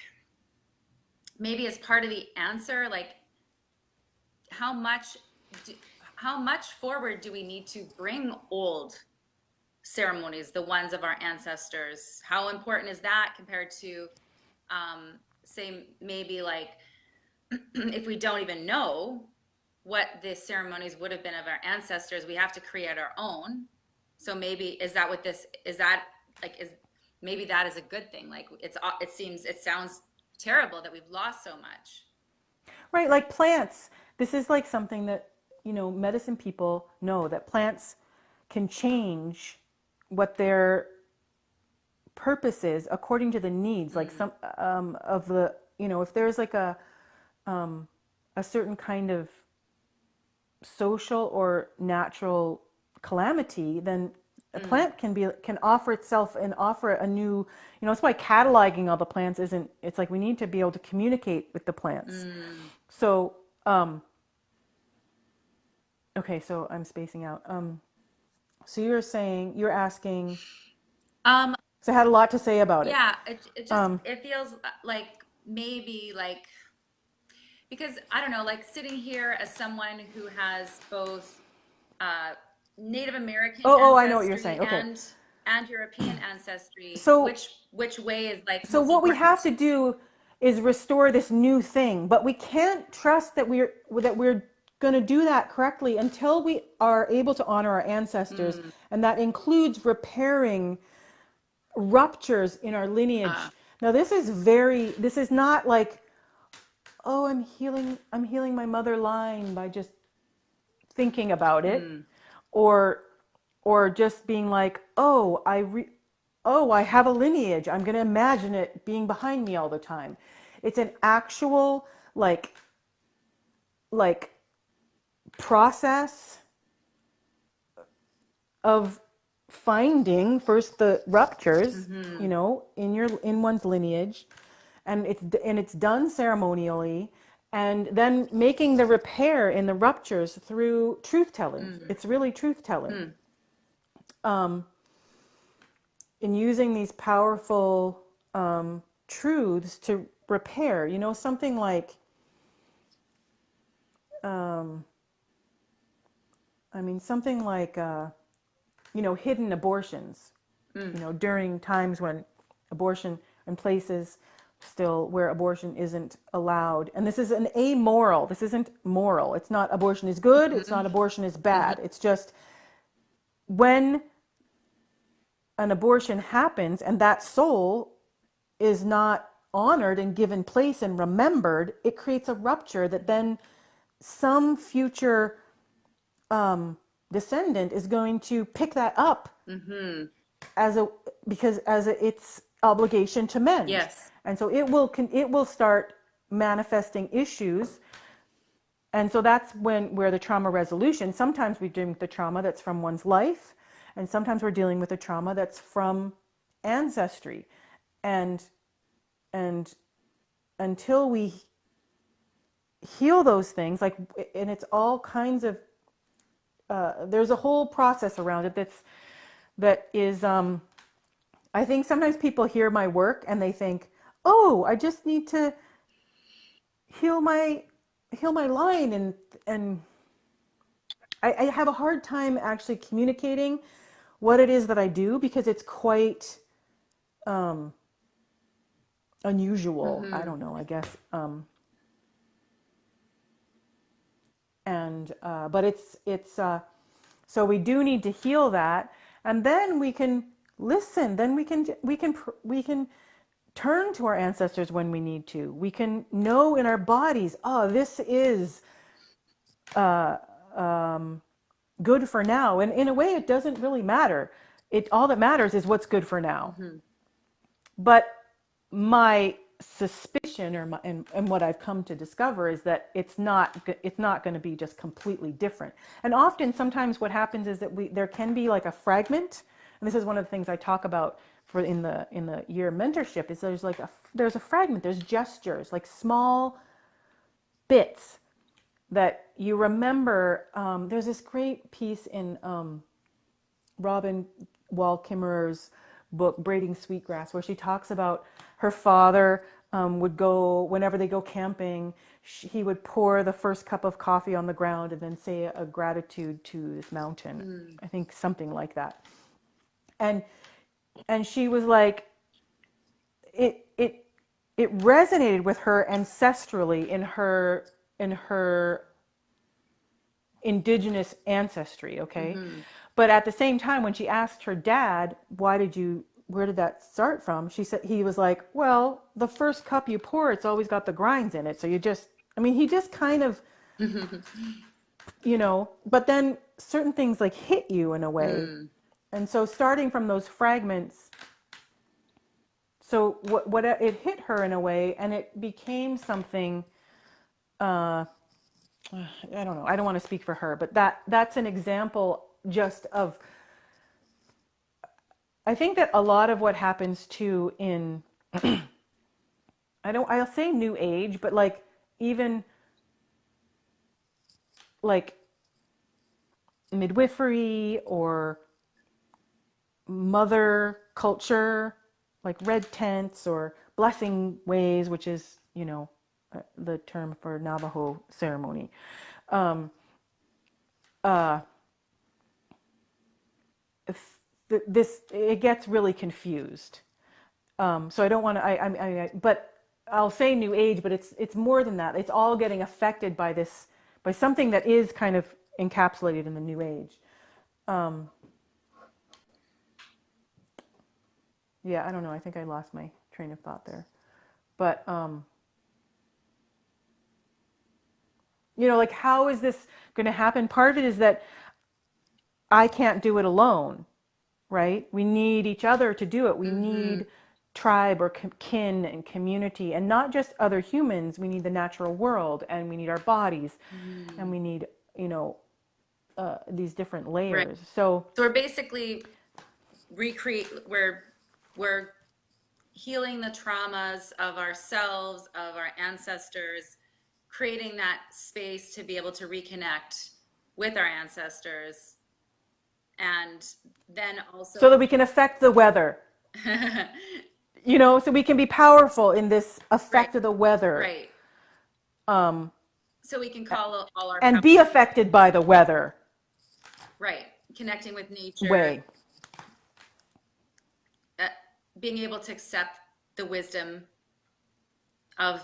maybe as part of the answer, like how much forward do we need to bring old ceremonies, the ones of our ancestors? How important is that compared to, say, maybe like if we don't even know what the ceremonies would have been of our ancestors, we have to create our own. So maybe maybe that is a good thing. Like it sounds terrible that we've lost so much. right, like plants. This is like something that, you know, medicine people know, that plants can change what their purpose is according to the needs. Like some of the, you know, if there's like a certain kind of social or natural calamity, then a plant can offer itself and offer a new, you know, it's why cataloging all the plants isn't, it's like we need to be able to communicate with the plants. So okay, so I'm spacing out. So you're asking, so I had a lot to say about it. Yeah, it just it feels like maybe like, because I don't know, like sitting here as someone who has both Native American I know what you're ancestry saying. Okay. and European ancestry, So which way is like so most what we have to important? do is restore this new thing, but we can't trust that we're going to do that correctly until we are able to honor our ancestors, and that includes repairing ruptures in our lineage. Now this is not like, oh, I'm healing my mother line by just thinking about it, or just being like, oh, I have a lineage, I'm going to imagine it being behind me all the time. It's an actual like process of finding first the ruptures, you know, in one's lineage, and it's done ceremonially, and then making the repair in the ruptures through truth telling. It's really truth telling. In using these powerful truths to repair, you know, something like, something like, you know, hidden abortions, you know, during times when abortion, in places still where abortion isn't allowed. And this is this isn't moral. It's not abortion is good. It's not abortion is bad. It's just when an abortion happens and that soul is not honored and given place and remembered, it creates a rupture that then some future descendant is going to pick that up as a its obligation to mend. Yes. And so it will start manifesting issues. And so that's where the trauma resolution, sometimes we're dealing with the trauma that's from one's life, and sometimes we're dealing with the trauma that's from ancestry. And until we heal those things, like, and it's all kinds of there's a whole process around it that is I think sometimes people hear my work and they think, oh, I just need to heal my line, and I have a hard time actually communicating what it is that I do, because it's quite unusual. I don't know, I guess. But it's so we do need to heal that, and then we can listen. Then we can turn to our ancestors when we need to. We can know in our bodies, oh, this is good for now. And in a way, it doesn't really matter. All that matters is what's good for now. But my suspicion, and what I've come to discover, is that it's not going to be just completely different. And often, sometimes what happens is that there can be like a fragment, and this is one of the things I talk about in the year mentorship, is there's a fragment, there's gestures, like small bits that you remember. There's this great piece in Robin Wall Kimmerer's book Braiding Sweetgrass, where she talks about her father would go, whenever they go camping, he would pour the first cup of coffee on the ground and then say a gratitude to this mountain. I think something like that. And she was like, it resonated with her ancestrally in her indigenous ancestry, okay? But at the same time, when she asked her dad, where did that start from? He was like, well, the first cup you pour, it's always got the grinds in it. So he just kind of, but then certain things like hit you in a way. And so starting from those fragments, so what it hit her in a way, and it became something, I don't know, I don't want to speak for her, but that's an example just of, I think that a lot of what happens too in, I'll say new age, but like even like midwifery or mother culture, like red tents or blessing ways, which is, the term for Navajo ceremony. It gets really confused. So I don't want to, but I'll say new age, but it's more than that. It's all getting affected by something that is kind of encapsulated in the new age. Yeah, I don't know. I think I lost my train of thought there. But, like, how is this going to happen? Part of it is that I can't do it alone, right? We need each other to do it. We need tribe or kin and community, and not just other humans. We need the natural world, and we need our bodies, and we need, these different layers. Right. So we're basically we're healing the traumas of ourselves, of our ancestors, creating that space to be able to reconnect with our ancestors, and then also so that we can affect the weather. So we can be powerful in this effect of the weather. Right. So we can call all our and be affected by the weather. Right. Connecting with nature. Way. Being able to accept the wisdom of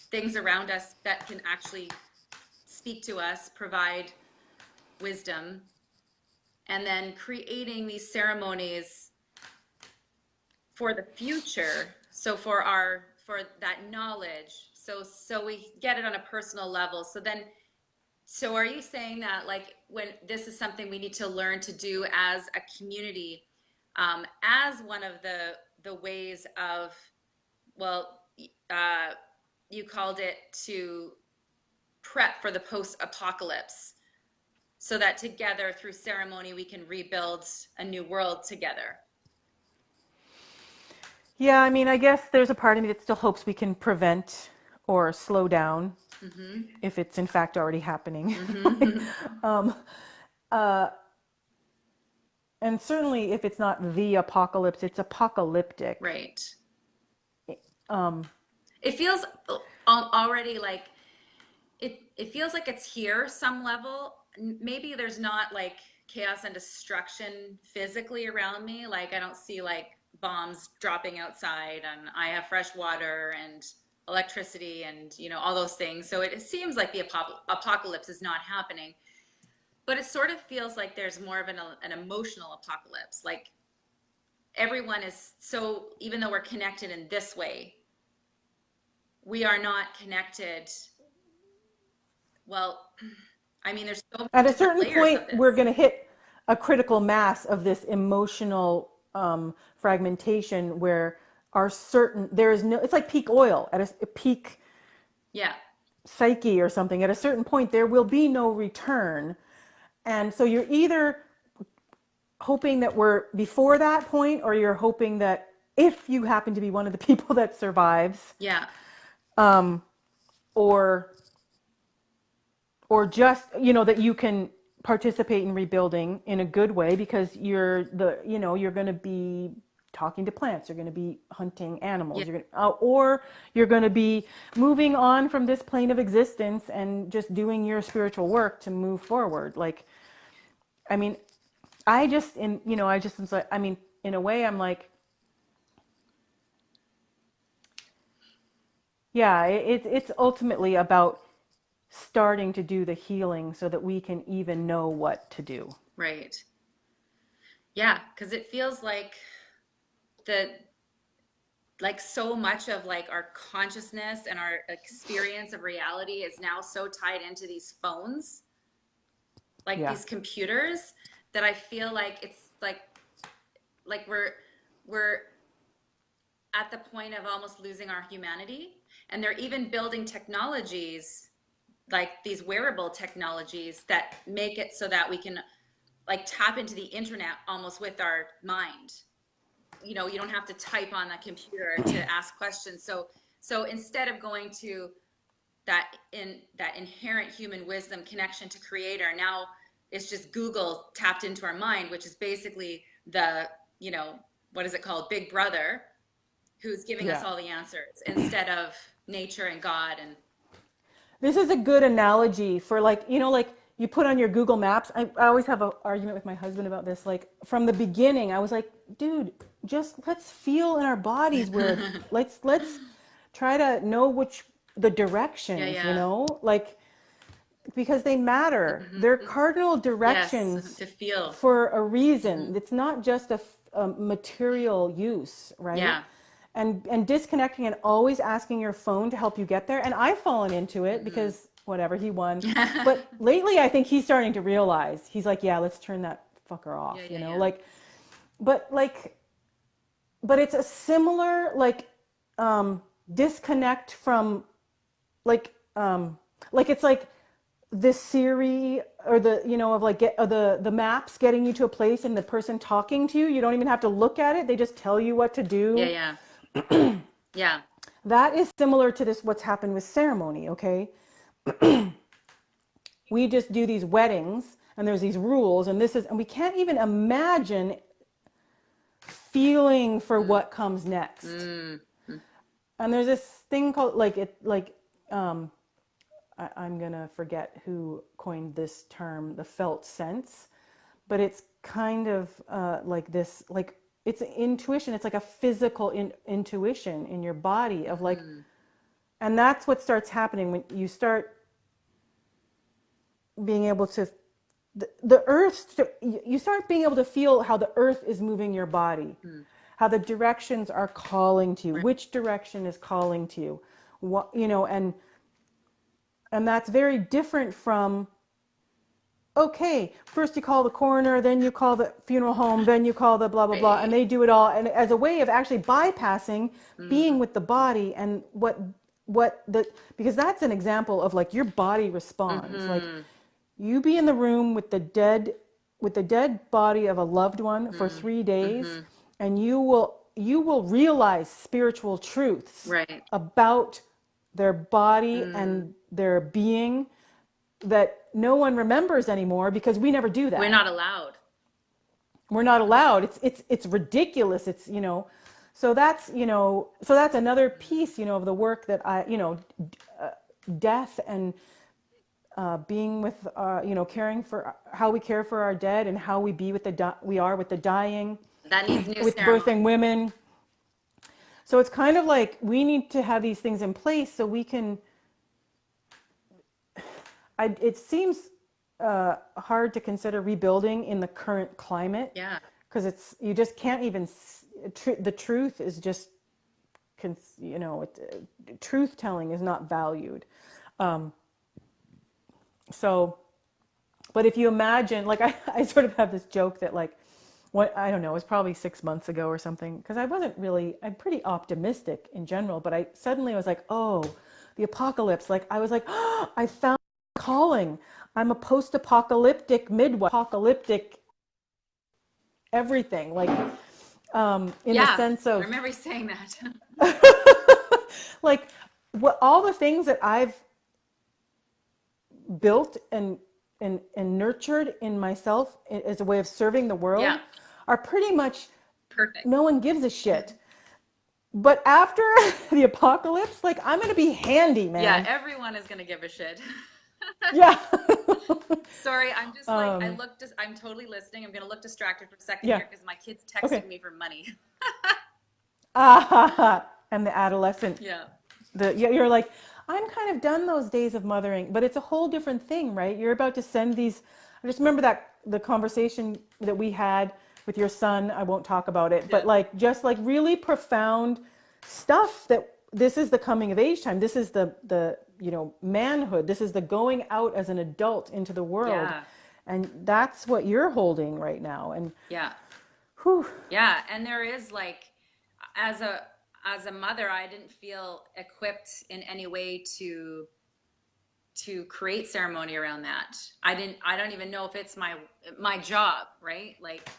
things around us that can actually speak to us, provide wisdom, and then creating these ceremonies for the future. So for that knowledge, so we get it on a personal level. So are you saying that, like, when this is something we need to learn to do as a community, as one of the ways of, well, you called it to prep for the post-apocalypse, so that together through ceremony we can rebuild a new world together? Yeah, I mean, I guess there's a part of me that still hopes we can prevent or slow down if it's in fact already happening. um, uh, and certainly if it's not the apocalypse, it's apocalyptic. Right. Um, It feels already like it feels like it's here some level. Maybe there's not like chaos and destruction physically around me. Like I don't see like bombs dropping outside, and I have fresh water and electricity and all those things. So it seems like the apocalypse is not happening, but it sort of feels like there's more of an emotional apocalypse. Like everyone is, so even though we're connected in this way, we are not connected. Well, I mean, there's so at many a different certain layers point, of this. we're going to hit a critical mass of this emotional fragmentation where there is no, it's like peak oil at a peak Yeah. psyche or something. At a certain point, there will be no return. And so you're either hoping that we're before that point, or you're hoping that if you happen to be one of the people that survives, Yeah. or just, that you can participate in rebuilding in a good way, because you're going to be talking to plants, you're going to be hunting animals, Yeah. you're going to, or you're going to be moving on from this plane of existence and just doing your spiritual work to move forward. Like, I mean, I just, was like, I mean, in a way, I'm like, yeah, it's ultimately about starting to do the healing so that we can even know what to do. Right. Yeah, because it feels like so much of like our consciousness and our experience of reality is now so tied into these phones, like Yeah. these computers, that I feel like it's like we're at the point of almost losing our humanity. And they're even building technologies, like these wearable technologies, that make it so that we can like tap into the internet almost with our mind. You don't have to type on the computer to ask questions. So instead of going to that inherent human wisdom connection to creator, now it's just Google tapped into our mind, which is basically the, what is it called? Big Brother, who's giving us all the answers instead of nature and God. And this is a good analogy for like you put on your Google Maps. I always have an argument with my husband about this. Like from the beginning, I was like, dude, just let's feel in our bodies where let's try to know the directions, like, because they matter. They're cardinal directions. Yes, to feel for a reason. It's not just a material use, right? Yeah. And disconnecting and always asking your phone to help you get there. And I've fallen into it because whatever, he won. But lately I think he's starting to realize, he's like, yeah, let's turn that fucker off, like, but it's a similar disconnect from it's like this Siri or the maps getting you to a place and the person talking to you. You don't even have to look at it. They just tell you what to do. Yeah. Yeah. That is similar to what's happened with ceremony, okay? We just do these weddings and there's these rules and we can't even imagine feeling for what comes next. And there's this thing called I'm gonna forget who coined this term, the felt sense, but it's kind of it's intuition. It's like a physical intuition in your body of and that's what starts happening when you start being able to the earth, you start being able to feel how the earth is moving your body, how the directions are calling to you, which direction is calling to you, what, you know, and that's very different from, okay, first you call the coroner, then you call the funeral home, then you call the blah, blah, blah, and they do it all. And as a way of actually bypassing being with the body and because that's an example of like your body responds. Like you be in the room with the dead body of a loved one for 3 days, and you will realize spiritual truths about their body and their being that no one remembers anymore, because we never do that. We're not allowed. We're not allowed. It's ridiculous. It's, you know, so that's another piece, you know, of the work that death and being with, caring for how we care for our dead and how we be with we are with the dying. That needs new with ceremony. Birthing women. So it's kind of like we need to have these things in place so we can. It seems hard to consider rebuilding in the current climate. Yeah. Because you just can't even. The truth is just, truth telling is not valued. So, but if you imagine, like I sort of have this joke that like, I don't know, it was probably 6 months ago or something, because I'm pretty optimistic in general, but I suddenly was like, oh, the apocalypse. Like I was like, oh, I found calling. I'm a post-apocalyptic midwife, apocalyptic everything. Like, in the sense of. I remember you saying that. Like all the things that I've built and nurtured in myself as a way of serving the world are pretty much perfect. No one gives a shit. But after the apocalypse, like I'm going to be handy, man. Yeah, everyone is going to give a shit. Yeah. Sorry, I'm just like, I'm totally listening. I'm going to look distracted for a second here because my kid's texting me for money. And the adolescent. Yeah. You're like, I'm kind of done those days of mothering, but it's a whole different thing, right? You're about to send these. I just remember the conversation that we had with your son. I won't talk about it, but like just like really profound stuff that this is the coming of age time. This is the manhood. This is the going out as an adult into the world. Yeah. And that's what you're holding right now. And whew. Yeah. And there is like, as a mother, I didn't feel equipped in any way to create ceremony around that. I don't even know if it's my job, right? Like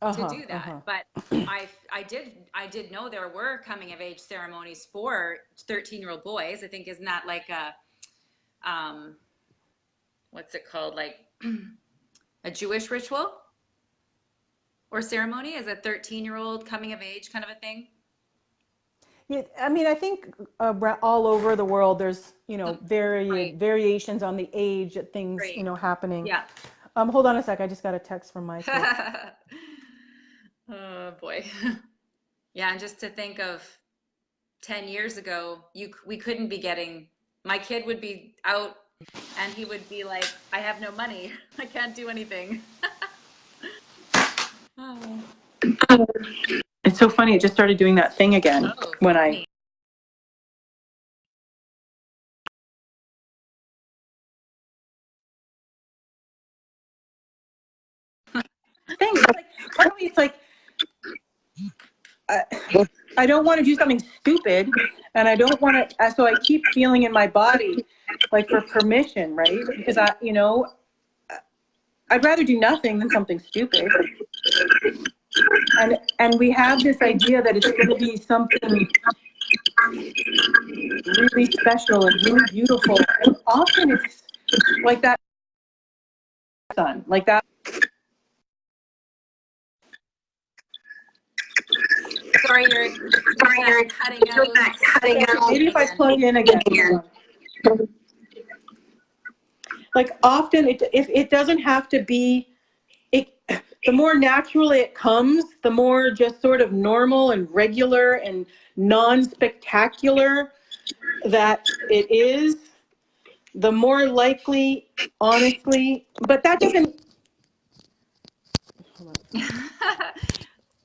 to do that. But I did know there were coming of age ceremonies for 13-year-old boys. I think, isn't that like what's it called? Like a Jewish ritual or ceremony as a 13-year-old coming of age kind of a thing? Yeah, I mean, I think all over the world, there's, variations on the age that things, happening. Yeah. Hold on a sec. I just got a text from my kid. Oh boy. Yeah. And just to think of 10 years ago, we couldn't be my kid would be out and he would be like, I have no money. I can't do anything. Oh. It's so funny. It just started doing that thing again when I. It's like I don't want to do something stupid, and I don't want to. So I keep feeling in my body like for permission, right? Because I'd rather do nothing than something stupid. And we have this idea that it's going to be something really special and really beautiful. And often it's like that. Like that. Sorry, you're cutting out. Maybe if I plug in again. Like often, if it doesn't have to be. The more naturally it comes, the more just sort of normal and regular and non-spectacular that it is, the more likely, honestly, but that doesn't,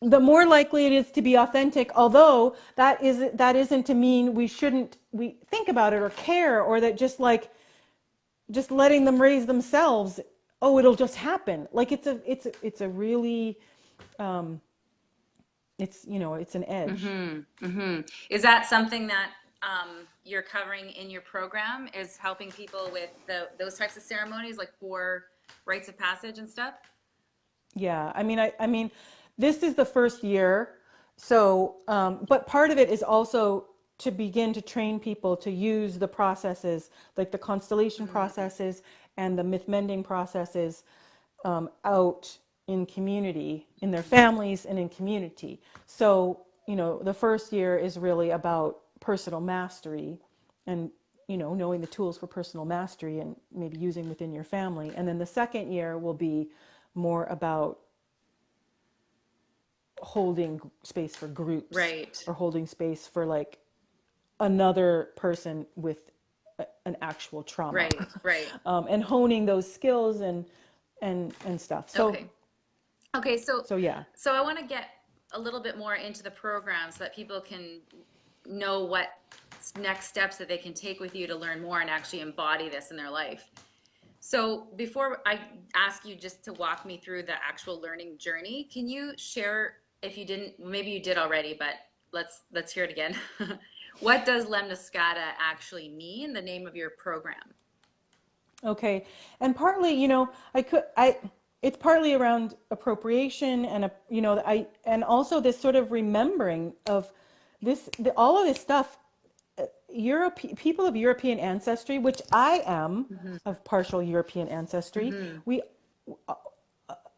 the more likely it is to be authentic, although that isn't to mean we think about it or care, or that just like, just letting them raise themselves, oh, it'll just happen. Like it's a really, it's, it's an edge. Is that something that you're covering in your program, is helping people with those types of ceremonies, like for rites of passage and stuff? Yeah, I mean, this is the first year, so, but part of it is also to begin to train people to use the processes, like the constellation processes and the myth mending processes, out in community, in their families and in community. So, the first year is really about personal mastery and, knowing the tools for personal mastery and maybe using within your family. And then the second year will be more about holding space for groups, Right. or holding space for like another person with an actual trauma, Right. and honing those skills and stuff. So Okay. so yeah. So I want to get a little bit more into the program so that people can know what next steps that they can take with you to learn more and actually embody this in their life. So before I ask you just to walk me through the actual learning journey, can you share, if you didn't, maybe you did already, but let's hear it again. What does Lemniscata actually mean, the name of your program? Okay. And partly, it's partly around appropriation and, and also this sort of remembering of all of this stuff, people of European ancestry, which I am of partial European ancestry.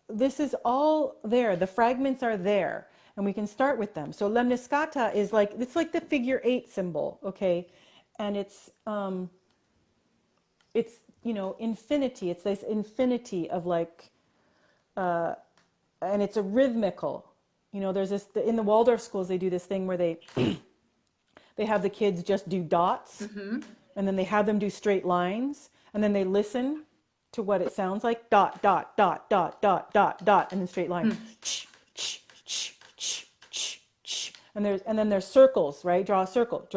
This is all there. The fragments are there, and we can start with them. So Lemniscata is like, it's like the figure 8 symbol, okay? And it's infinity. It's this infinity of like, and it's a rhythmical, there's this, in the Waldorf schools, they do this thing where they have the kids just do dots, and then they have them do straight lines, and then they listen to what it sounds like, dot, dot, dot, dot, dot, dot, dot, and then straight line. And then there's circles, right? Draw a circle,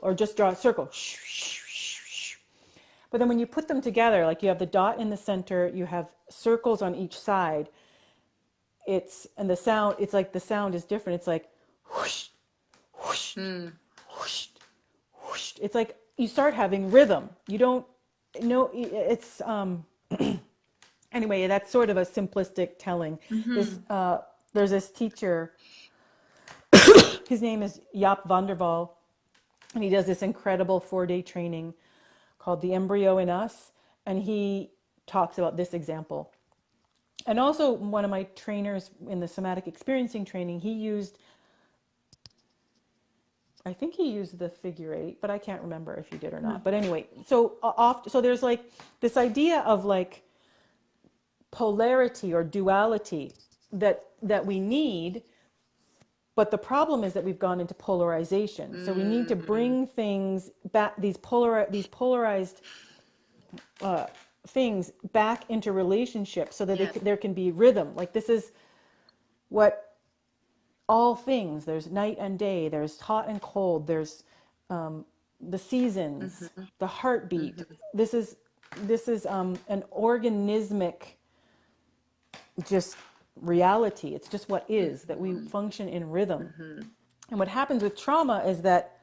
or just draw a circle. But then when you put them together, like you have the dot in the center, you have circles on each side. And the sound, it's like the sound is different. It's like whoosh, whoosh, whoosh, whoosh. It's like you start having rhythm. You don't know, it's anyway, that's sort of a simplistic telling. There's this teacher, his name is Jaap van der Wal, and he does this incredible 4-day training called The Embryo in Us, and he talks about this example. And also one of my trainers in the somatic experiencing training, I think he used the figure 8, but I can't remember if he did or not. But anyway, so there's like this idea of like polarity or duality that we need, but the problem is that we've gone into polarization. So we need to bring things back, these polarized things back into relationships, so that there can be rhythm. Like this is what all things, there's night and day, there's hot and cold, there's the seasons, the heartbeat. This is an organismic just reality. It's just what is, that we function in rhythm. And what happens with trauma is that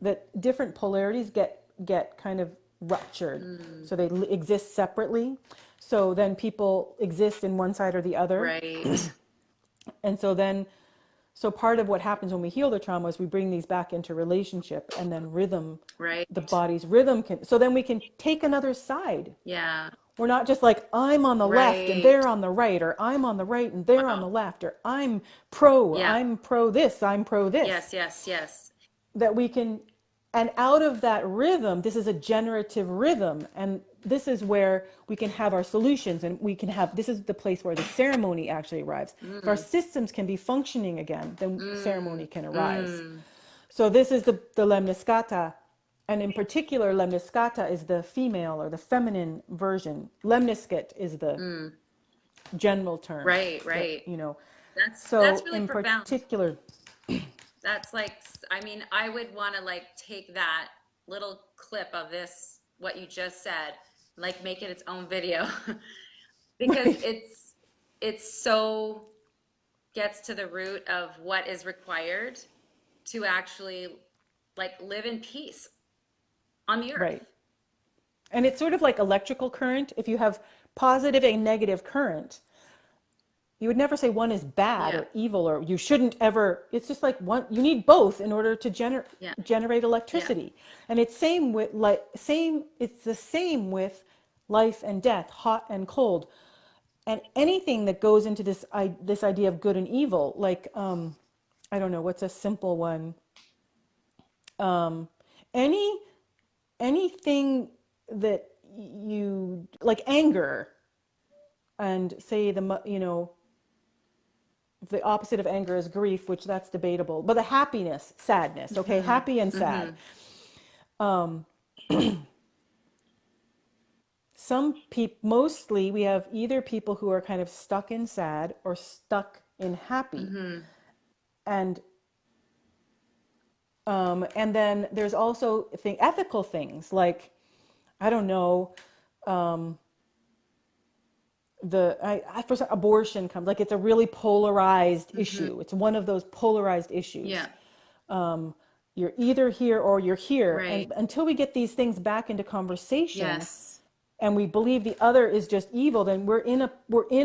that different polarities get kind of ruptured. So they exist separately. So then people exist in one side or the other. Right. And so part of what happens when we heal the trauma is we bring these back into relationship, and then rhythm, Right. the body's rhythm so then we can take another side. Yeah. We're not just like, I'm on the left and they're on the right, or I'm on the right and they're on the left, or I'm pro this, I'm pro this. Yes. That we can, and out of that rhythm, this is a generative rhythm, and this is where we can have our solutions, and this is the place where the ceremony actually arrives. If our systems can be functioning again, then ceremony can arise. So this is the lemniscata, and in particular, lemniscata is the female or the feminine version. Lemniscate is the general term. Right, that, right. you know. That's So really in profound. particular, That's like, I mean, I would want to like take that little clip of this, what you just said, like make it its own video because right, it's so gets to the root of what is required to actually like live in peace on the earth. right. And it's sort of like electrical current. If you have positive and negative current, you would never say one is bad Yeah, or evil or you shouldn't ever. It's just like one, you need both in order to yeah, generate yeah. electricity. And it's it's the same with life and death, hot and cold. And anything that goes into this idea of good and evil, like I don't know, what's a simple one? Um, any anything that you like anger and say the opposite of anger is grief, which that's debatable, but the happiness, sadness, okay, happy and sad. Um, some people, mostly we have either people who are kind of stuck in sad or stuck in happy. And and then there's also ethical things like, I don't know, for some, abortion comes, like it's a really polarized issue. It's one of those polarized issues. Yeah, You're either here or you're here. right. And until we get these things back into conversation Yes. and we believe the other is just evil, then we're in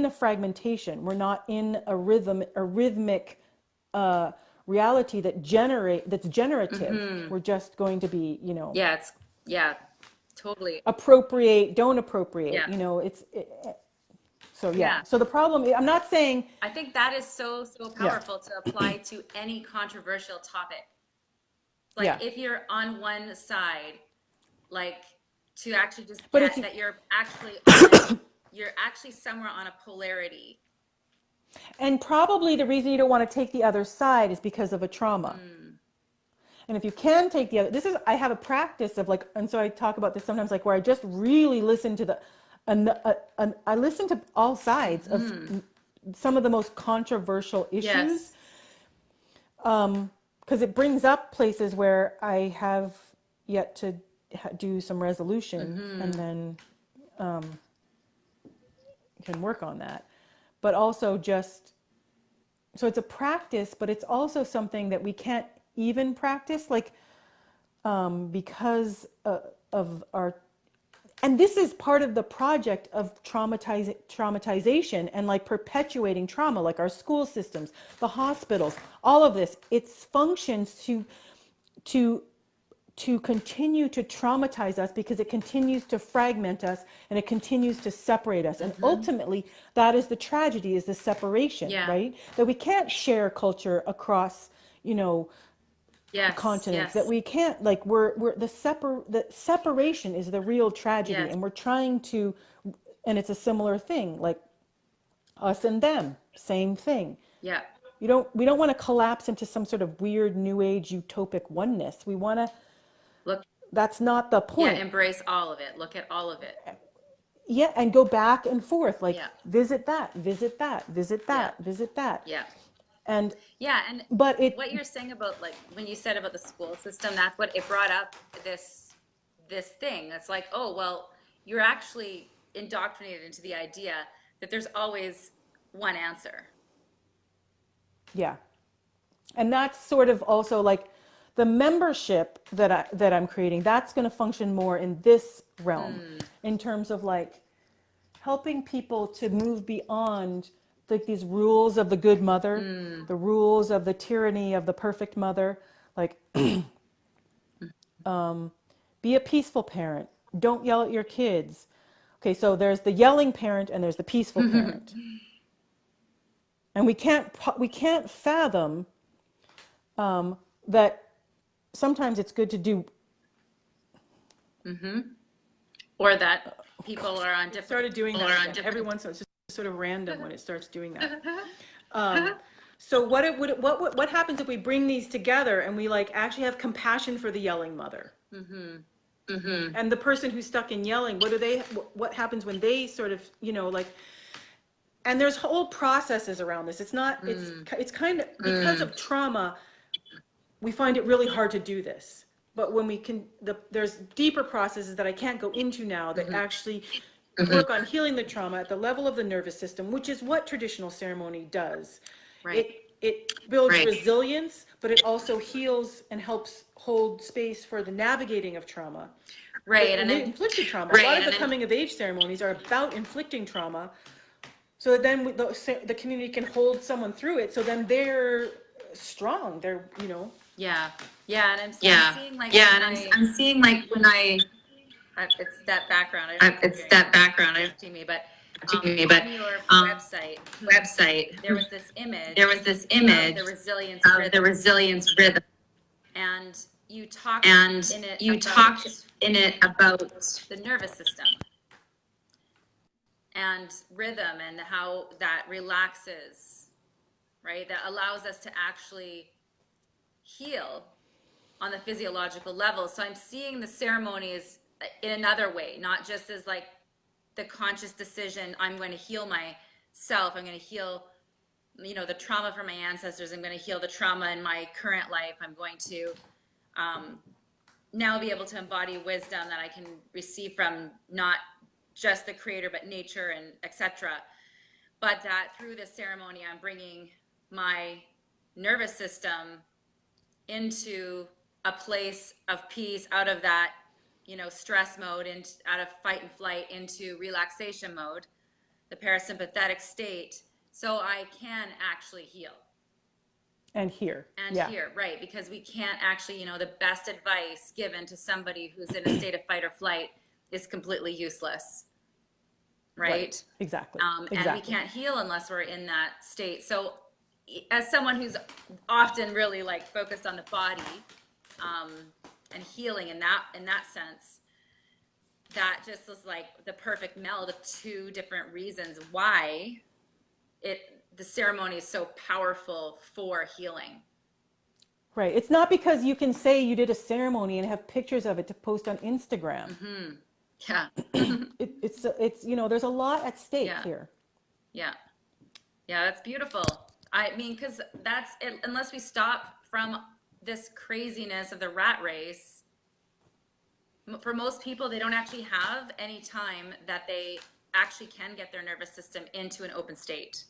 a fragmentation. We're not in a rhythmic reality that's generative. We're just going to be, Yeah, yeah, totally. appropriate, don't appropriate. Yeah. So yeah. Yeah. So the problem, I'm not saying, I think that is so, so yeah, powerful to apply to any controversial topic. Like yeah. if you're on one side, like to actually just But get it's that you're actually somewhere on a polarity. and probably the reason you don't want to take the other side is because of a trauma. And if you can take the other, I have a practice of like, and so I talk about this sometimes, like where I just really listen to I listen to all sides of some of the most controversial issues. Yes. Because it brings up places where I have yet to do some resolution, and then can work on that. But also just, so it's a practice, but it's also something that we can't even practice, like because of our, and this is part of the project of traumatization and like perpetuating trauma, like our school systems, the hospitals, all of this. It's functions to continue to traumatize us because it continues to fragment us and it continues to separate us. And ultimately, that is the tragedy, is the separation, Yeah. right? That we can't share culture across, Yes. continents, Yes. that we can't, like, we're the separation is the real tragedy. Yes. And we're trying to, and it's a similar thing, like us and them, same thing. Yeah. We don't want to collapse into some sort of weird new age utopic oneness. We want to, Look, that's not the yeah, point. embrace all of it. Look at all of it. Yeah, and go back and forth, like Yeah. visit that, visit that, visit that, visit that. Yeah. And Yeah, and but what you're saying about like when you said about the school system, that's what it brought up this thing. It's like, oh, well, you're actually indoctrinated into the idea that there's always one answer. yeah. And that's sort of also like the membership that I'm creating, that's going to function more in this realm in terms of like helping people to move beyond like these rules of the good mother, the rules of the tyranny of the perfect mother, like be a peaceful parent, don't yell at your kids. Okay, so there's the yelling parent and there's the peaceful parent. And we can't fathom that sometimes it's good to do. Or that people are on different. Started doing that again. Every once in a while, it's just sort of random when it starts doing that. So what happens if we bring these together and we like actually have compassion for the yelling mother? And the person who's stuck in yelling, what happens when they sort of, like, and there's whole processes around this. It's not, it's kind of, because of trauma, we find it really hard to do this. But when we can, there's deeper processes that I can't go into now that actually work on healing the trauma at the level of the nervous system, which is what traditional ceremony does. Right. It builds resilience, but it also heals and helps hold space for the navigating of trauma. Right. And inflicted trauma. A lot of the coming of age ceremonies are about inflicting trauma, so that then the community can hold someone through it. So then they're strong. They're, Yeah. And I'm seeing like I'm seeing like when it's that background. it's that background. To me, but On your website, there was this image. of The resilience of the resilience rhythm, and you talked and in it you about talked in it about the nervous system and rhythm and how that relaxes, right? That allows us to actually heal on the physiological level. So I'm seeing the ceremonies in another way, not just as like the conscious decision, I'm going to heal myself, I'm going to heal, the trauma from my ancestors, I'm going to heal the trauma in my current life, I'm going to now be able to embody wisdom that I can receive from not just the creator, but nature and etc. But that through this ceremony, I'm bringing my nervous system into a place of peace, out of that stress mode, and out of fight and flight into relaxation mode, the parasympathetic state, so I can actually heal. And hear. Hear, right, because we can't actually, the best advice given to somebody who's in a state of fight or flight is completely useless, right? Exactly. And we can't heal unless we're in that state. So as someone who's often really like focused on the body, and healing in that sense, that just was like the perfect meld of two different reasons why the ceremony is so powerful for healing. Right. It's not because you can say you did a ceremony and have pictures of it to post on Instagram. Yeah. It's there's a lot at stake here. Yeah, that's beautiful. I mean, because that's it, unless we stop from this craziness of the rat race, for most people, they don't actually have any time that they actually can get their nervous system into an open state.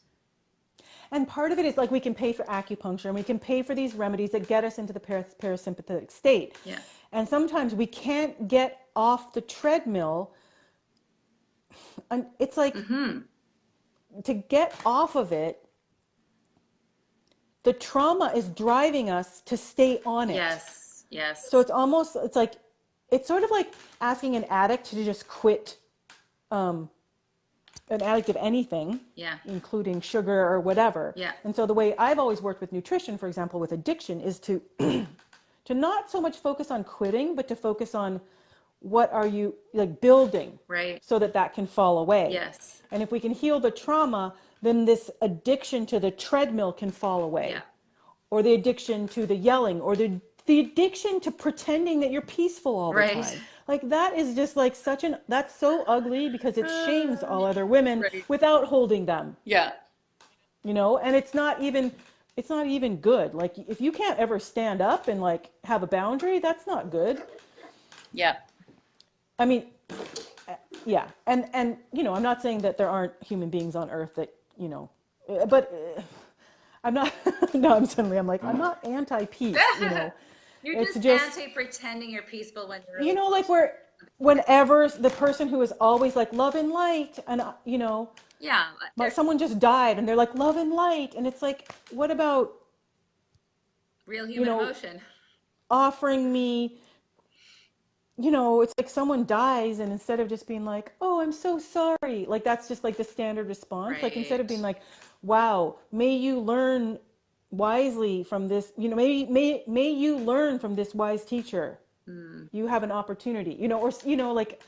And part of it is like we can pay for acupuncture and we can pay for these remedies that get us into the parasympathetic state. Yeah. And sometimes we can't get off the treadmill. And it's like to get off of it, the trauma is driving us to stay on it. Yes. So it's sort of like asking an addict to just quit, an addict of anything, including sugar or whatever. Yeah. And so the way I've always worked with nutrition, for example, with addiction, is to to not so much focus on quitting, but to focus on what are you like building, right? So that can fall away. Yes. And if we can heal the trauma, then this addiction to the treadmill can fall away. Yeah. Or the addiction to the yelling, or the addiction to pretending that you're peaceful all the time. Like that is just like that's so ugly because it shames all other women without holding them. Yeah. And it's not even good. Like if you can't ever stand up and like have a boundary, that's not good. Yeah. I mean, yeah. And I'm not saying that there aren't human beings on earth that, but I'm not, no, I'm not anti-peace, You're it's just anti-pretending you're peaceful when you're really like whenever the person who is always like love and light and, like someone just died and they're like love and light. And it's like, what about real human emotion? Offering me, it's like someone dies and instead of just being like, oh, I'm so sorry. Like, that's just like the standard response. Right. Like instead of being like, wow, may you learn wisely from this, may you learn from this wise teacher. You have an opportunity, or like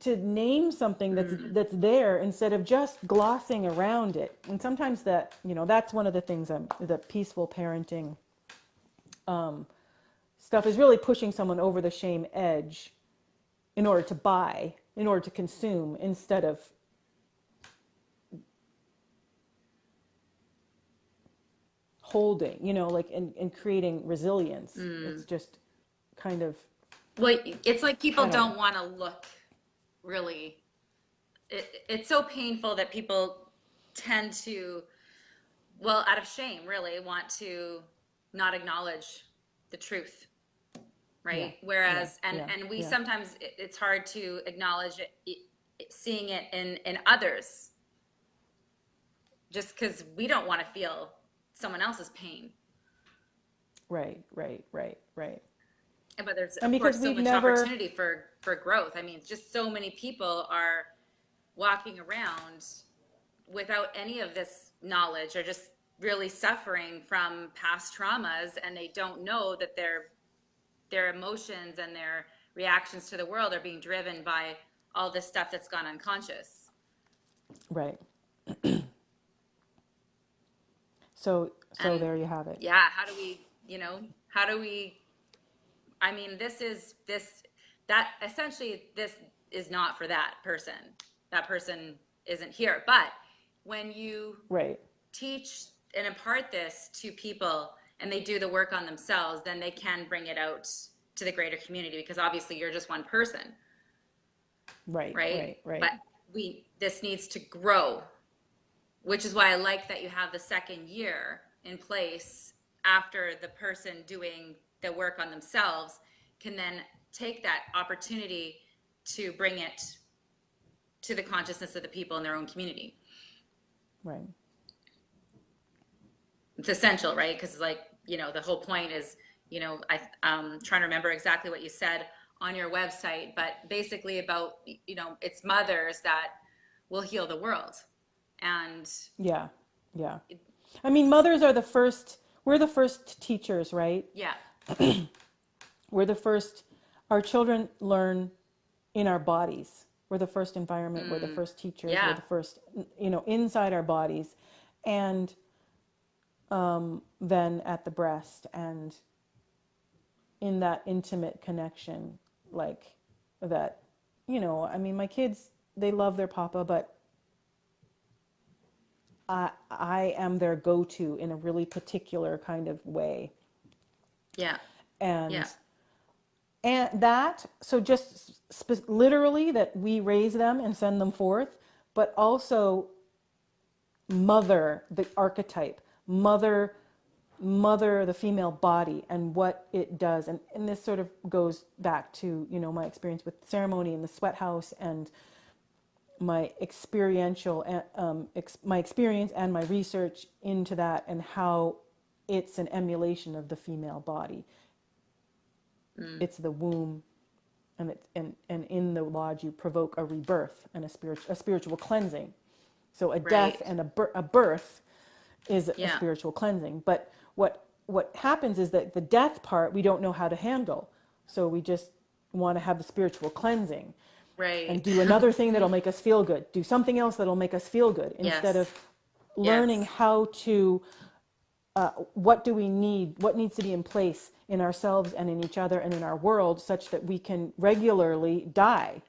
to name something that's there instead of just glossing around it. And sometimes that, that's one of the things the peaceful parenting stuff is really pushing someone over the shame edge in order to buy, in order to consume, instead of holding, like, and creating resilience. It's just kind of, Well, it's like people I don't don't want to look really. It's so painful that people tend to, well, out of shame, really want to not acknowledge the truth, right? Whereas, and we sometimes, it's hard to acknowledge seeing it in others, just because we don't want to feel someone else's pain. right. But there's, And of course, because so we've much never, opportunity for growth. I mean, just so many people are walking around without any of this knowledge, or just really suffering from past traumas, and they don't know that their emotions and their reactions to the world are being driven by all this stuff that's gone unconscious. right. So And there you have it. yeah, how do we, I mean, that essentially, this is not for that person. That person isn't here. But when you Right. teach and impart this to people and they do the work on themselves, then they can bring it out to the greater community, because obviously you're just one person, Right. right? Right. But this needs to grow, which is why I like that you have the second year in place after the person doing the work on themselves can then take that opportunity to bring it to the consciousness of the people in their own community. Right. It's essential, right? Because the whole point is, I'm trying to remember exactly what you said on your website, but basically about, it's mothers that will heal the world. And Yeah. I mean, mothers are we're the first teachers, right? yeah, We're the first, our children learn in our bodies. We're the first environment, we're the first teachers, we're Yeah. the first, inside our bodies. And then at the breast, and in that intimate connection, like that, I mean, my kids, they love their papa, but I am their go-to in a really particular kind of way. yeah, And yeah, that, so just literally that we raise them and send them forth, but also mother, the archetype, mother, the female body and what it does. And this sort of goes back to, my experience with ceremony in the sweat house, and my experiential, my experience and my research into that, and how it's an emulation of the female body. It's the womb, and in the lodge you provoke a rebirth and a spiritual cleansing. So a death Right. and a birth is a Yeah. spiritual cleansing. But what happens is that the death part we don't know how to handle, so we just want to have the spiritual cleansing. Right. And do another thing that'll make us feel good. Do something else that'll make us feel good, instead Yes. of learning Yes. how to, what do we need, what needs to be in place in ourselves and in each other and in our world, such that we can regularly die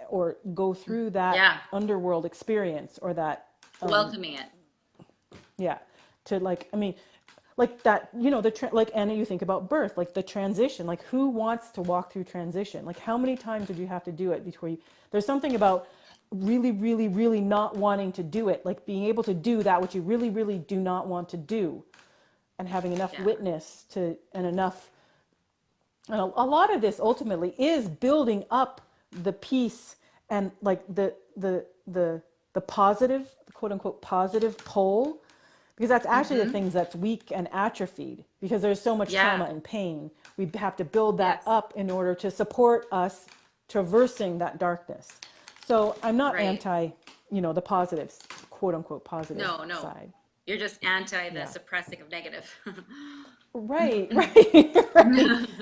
or go through that Yeah. underworld experience, or that, Welcoming it. yeah, to like, I mean, like that, like Anna, you think about birth, like the transition, like who wants to walk through transition? Like how many times would you have to do it before there's something about really, really, really not wanting to do it, like being able to do that which you really, really do not want to do, and having enough Yeah. witness to, and enough, and a lot of this ultimately is building up the peace, and like the positive, quote unquote, positive pole, because that's actually the things that's weak and atrophied, because there's so much Yeah. trauma and pain. We have to build that Yes. up in order to support us traversing that darkness. So I'm not Right. anti, the positives, quote unquote, positive No. side. You're just anti the Yeah. suppressing of negative. Right.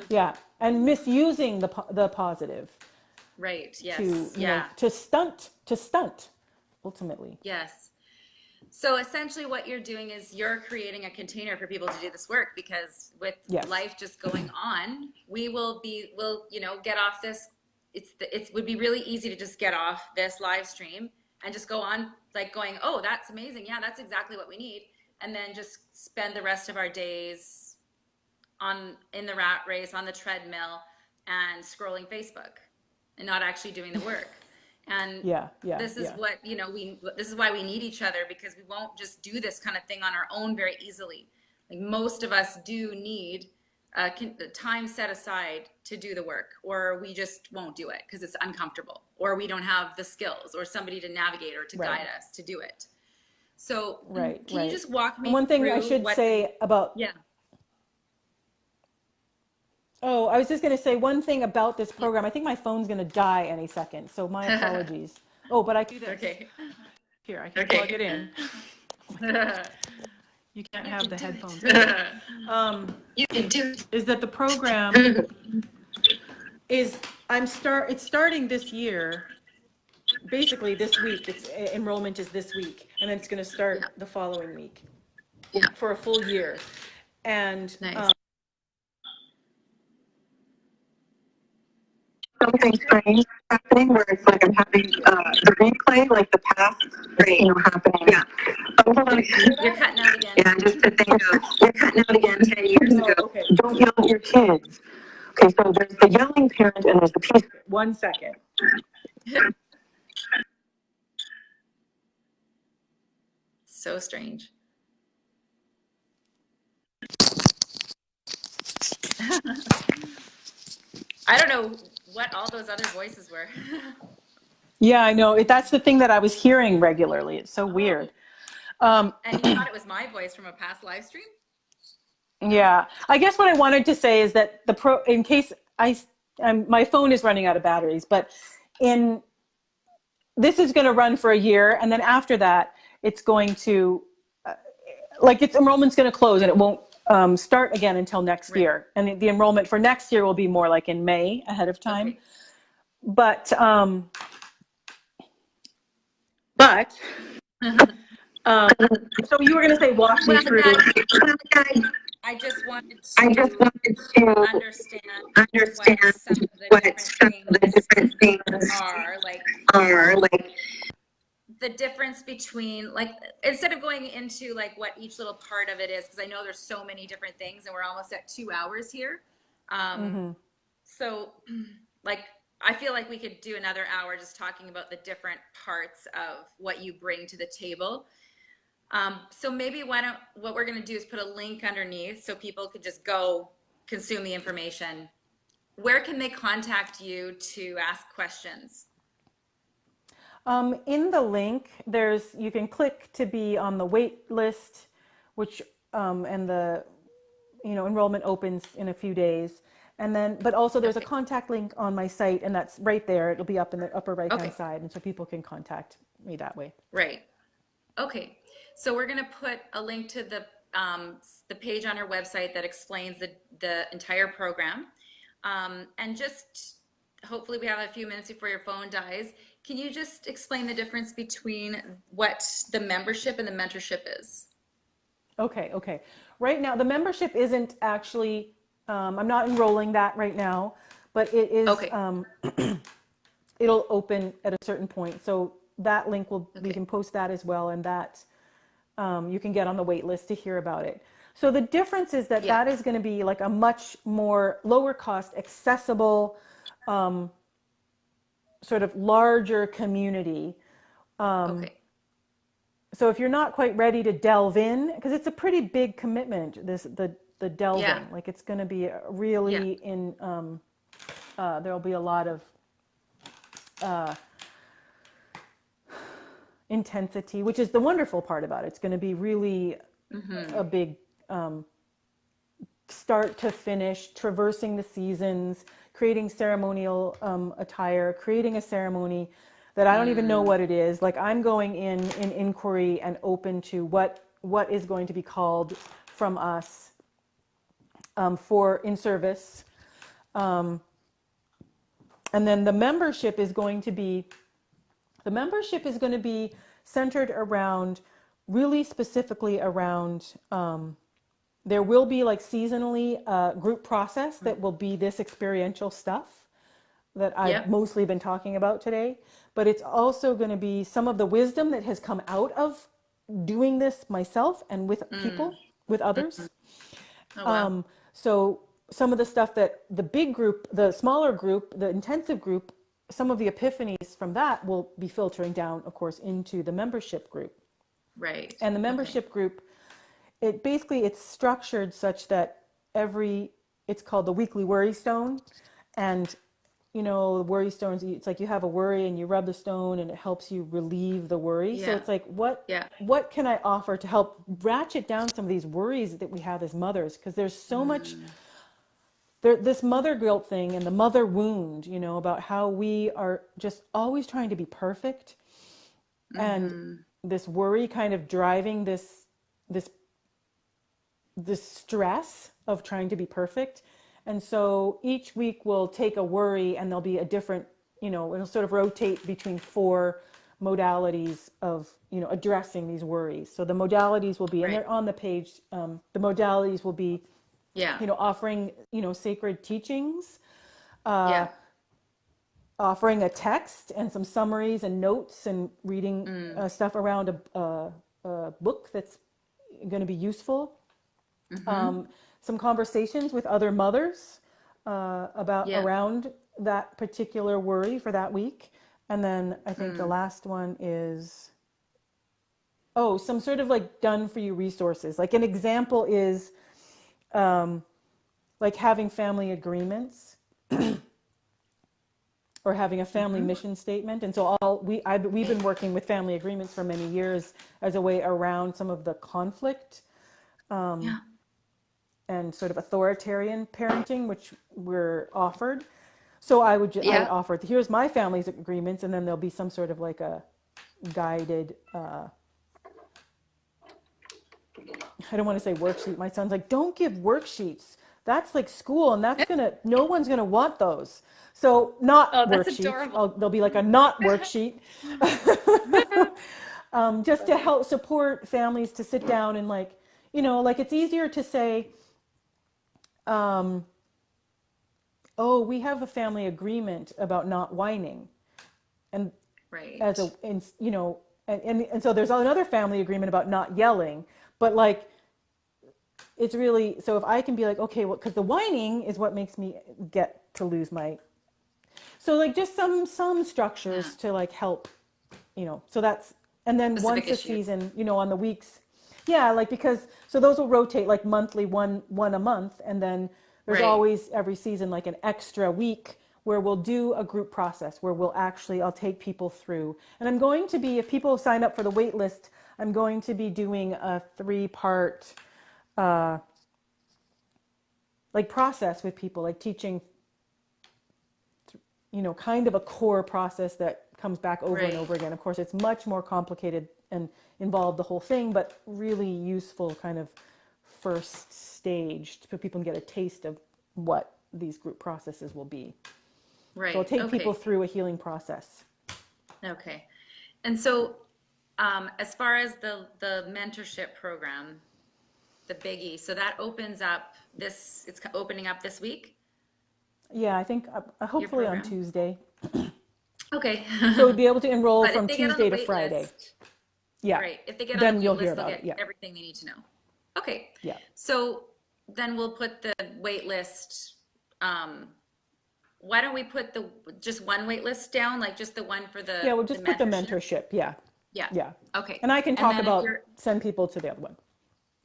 Yeah. And misusing the positive. Right. Yes. to, Yeah. to stunt ultimately. Yes. So essentially what you're doing is you're creating a container for people to do this work, because with Yes. life just going on, we'll, get off this. It would be really easy to just get off this live stream and just go on like going, oh, that's amazing. Yeah, that's exactly what we need. And then just spend the rest of our days in the rat race, on the treadmill and scrolling Facebook and not actually doing the work. And Yeah. this is what, this is why we need each other, because we won't just do this kind of thing on our own very easily. Like most of us do need time set aside to do the work, or we just won't do it because it's uncomfortable, or we don't have the skills or somebody to navigate or to guide us to do it. So can you just walk me And one thing through I should say about, yeah. oh, I was just going to say one thing about this program. I think my phone's going to die any second, so my apologies. Oh, but I can do this. Okay. Here, I can plug it in. You can't have the headphones. You can do it. Is that the program is it's starting this year, basically this week. It's enrollment is this week, and then it's going to start the following week for a full year. And Nice. Something strange happening where it's like I'm having the replay, like the past, happening. Yeah. Oh, hold on. You're cutting out again. Yeah, just to think of, you're cutting out again 10 years ago. Okay. Don't yell at your kids. Okay, so there's the yelling parent and there's the piece. 1 second. So strange. I don't know what all those other voices were. Yeah, I know. That's the thing that I was hearing regularly. It's so weird. And you thought it was my voice from a past live stream? Yeah, I guess what I wanted to say is that in case my phone is running out of batteries, but this is going to run for a year, and then after that, it's going to, its enrollment's going to close, and it won't start again until next year. And the enrollment for next year will be more like in May ahead of time. Okay. But so you were going to say walk me through. I just wanted to understand what some of the different things are, like the difference between, like, instead of going into like what each little part of it is, because I know there's so many different things and we're almost at 2 hours here. So like, I feel like we could do another hour just talking about the different parts of what you bring to the table. So maybe what we're going to do is put a link underneath so people could just go consume the information. Where can they contact you to ask questions? In the link, you can click to be on the wait list, which and the enrollment opens in a few days. And then, but also there's a contact link on my site, and that's right there. It'll be up in the upper right-hand side, and so people can contact me that way. Right. Okay. So we're going to put a link to the page on our website that explains the entire program. And just hopefully we have a few minutes before your phone dies. Can you just explain the difference between what the membership and the mentorship is? Okay. Right now, the membership isn't actually, I'm not enrolling that right now, but it is, it'll open at a certain point. So that link we can post that as well, and that you can get on the wait list to hear about it. So the difference is that that is going to be like a much more lower cost, accessible, sort of larger community. So if you're not quite ready to delve in, because it's a pretty big commitment, the delving, like it's going to be really there'll be a lot of intensity, which is the wonderful part about it. It's going to be really a big start to finish, traversing the seasons, creating ceremonial attire, creating a ceremony that I don't even know what it is. Like I'm going in inquiry and open to what is going to be called from us for in service. And And then the membership is going to be centered around, really specifically around, there will be like seasonally a group process that will be this experiential stuff that I've Yep. mostly been talking about today. But it's also going to be some of the wisdom that has come out of doing this myself and with people, with others. Oh, wow. So some of the stuff that the big group, the smaller group, the intensive group, some of the epiphanies from that will be filtering down, of course, into the membership group. Right. And the Okay. membership group, it's structured such that it's called the weekly worry stone. And, the worry stones, it's like you have a worry and you rub the stone and it helps you relieve the worry. So Yeah. it's like, Yeah. what can I offer to help ratchet down some of these worries that we have as mothers? Because there's so much, this mother guilt thing and the mother wound, about how we are just always trying to be perfect. And this worry kind of driving this stress of trying to be perfect. And so each week we'll take a worry and there'll be a different, it'll sort of rotate between 4 modalities of, addressing these worries. So the modalities will be, and Right. they're on the page, the modalities will be, Yeah. offering, sacred teachings, Yeah. offering a text and some summaries and notes and reading stuff around a book that's going to be useful. Some conversations with other mothers about Yeah. around that particular worry for that week. And then I think the last one is, some sort of like done for you resources. Like an example is like having family agreements or having a family mission statement. And so we've been working with family agreements for many years as a way around some of the conflict Yeah. and sort of authoritarian parenting, which we're offered. So I would Yeah. offer, here's my family's agreements, and then there'll be some sort of like a guided, I don't want to say worksheet. My son's like, don't give worksheets. That's like school, and no one's gonna want those. So not Oh, that's worksheets. adorable. There'll be like a not worksheet, just to help support families to sit down and like, like it's easier to say, we have a family agreement about not whining, and Right. and so there's another family agreement about not yelling, but like it's really, so if I can be like, okay, well, because the whining is what makes me get to lose my, so like just some structures to like help, so that's, and then Specific once a issue. season, on the weeks, like, because, so those will rotate like monthly, one a month. And then there's Right. always every season, like an extra week where we'll do a group process where I'll take people through. And I'm going to be, if people sign up for the wait list, I'm going to be doing a 3-part, like process with people, like teaching, kind of a core process that comes back over and Right. over again. Of course, it's much more complicated and involved the whole thing, but really useful kind of first stage so people can get a taste of what these group processes will be. Right. So I'll take Okay. people through a healing process. Okay. And so, as far as the mentorship program, the biggie, so that opens up it's opening up this week, Yeah, I think hopefully on program? Tuesday. Okay. So we'd be able to enroll But if from they get on Tuesday the to wait Friday. list, Yeah. right, if they get on Then the you'll wait hear list, they'll about it. get Yeah. everything they need to know. Okay. Yeah. So then we'll put the wait list, why don't we put just one wait list down, like just the one for Yeah, we'll just put the mentorship. Yeah. Yeah. Yeah. Okay. And I can talk then if about you're, send people to the other one.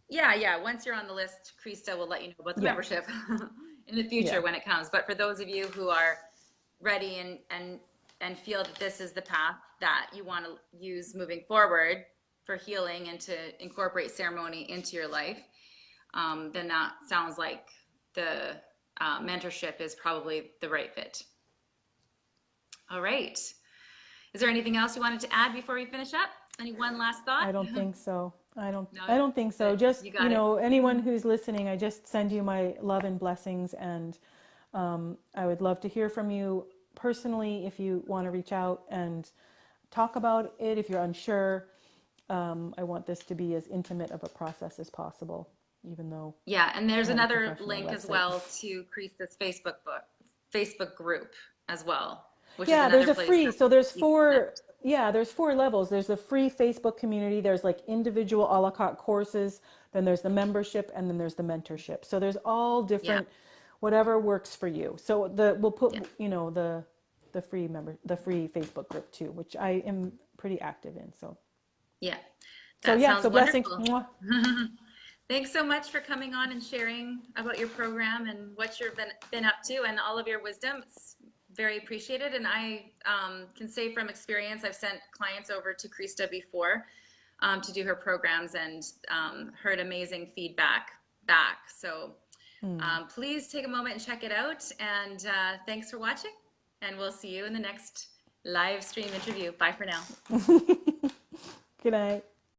yeah, once you're on the list, Krista will let you know about the Yeah. membership in the future Yeah. when it comes. But for those of you who are ready and feel that this is the path that you want to use moving forward for healing and to incorporate ceremony into your life, then that sounds like the mentorship is probably the right fit. All right. Is there anything else you wanted to add before we finish up? Any one last thought? I don't think so. I don't think so. Good. Just, You got it. anyone who's listening, I just send you my love and blessings, and I would love to hear from you personally, if you want to reach out and talk about it, if you're unsure, I want this to be as intimate of a process as possible, even though Yeah, and there's I have a another professional link as website. well to Krista's Facebook group as well, which is Yeah, another there's a place free, that so there's you can four, connect. yeah, there's four levels. There's the free Facebook community, there's like individual a la carte courses, then there's the membership, and then there's the mentorship. So there's all Yeah, different, whatever works for you. So we'll put, yeah, the free Facebook group too, which I am pretty active in. yeah. So That yeah, sounds so blessings. wonderful. Mwah. Thanks so much for coming on and sharing about your program and what you've been up to and all of your wisdom. It's very appreciated. And I can say from experience, I've sent clients over to Krista before to do her programs and heard amazing feedback back. So please take a moment and check it out. And thanks for watching. And we'll see you in the next live stream interview. Bye for now. Good night.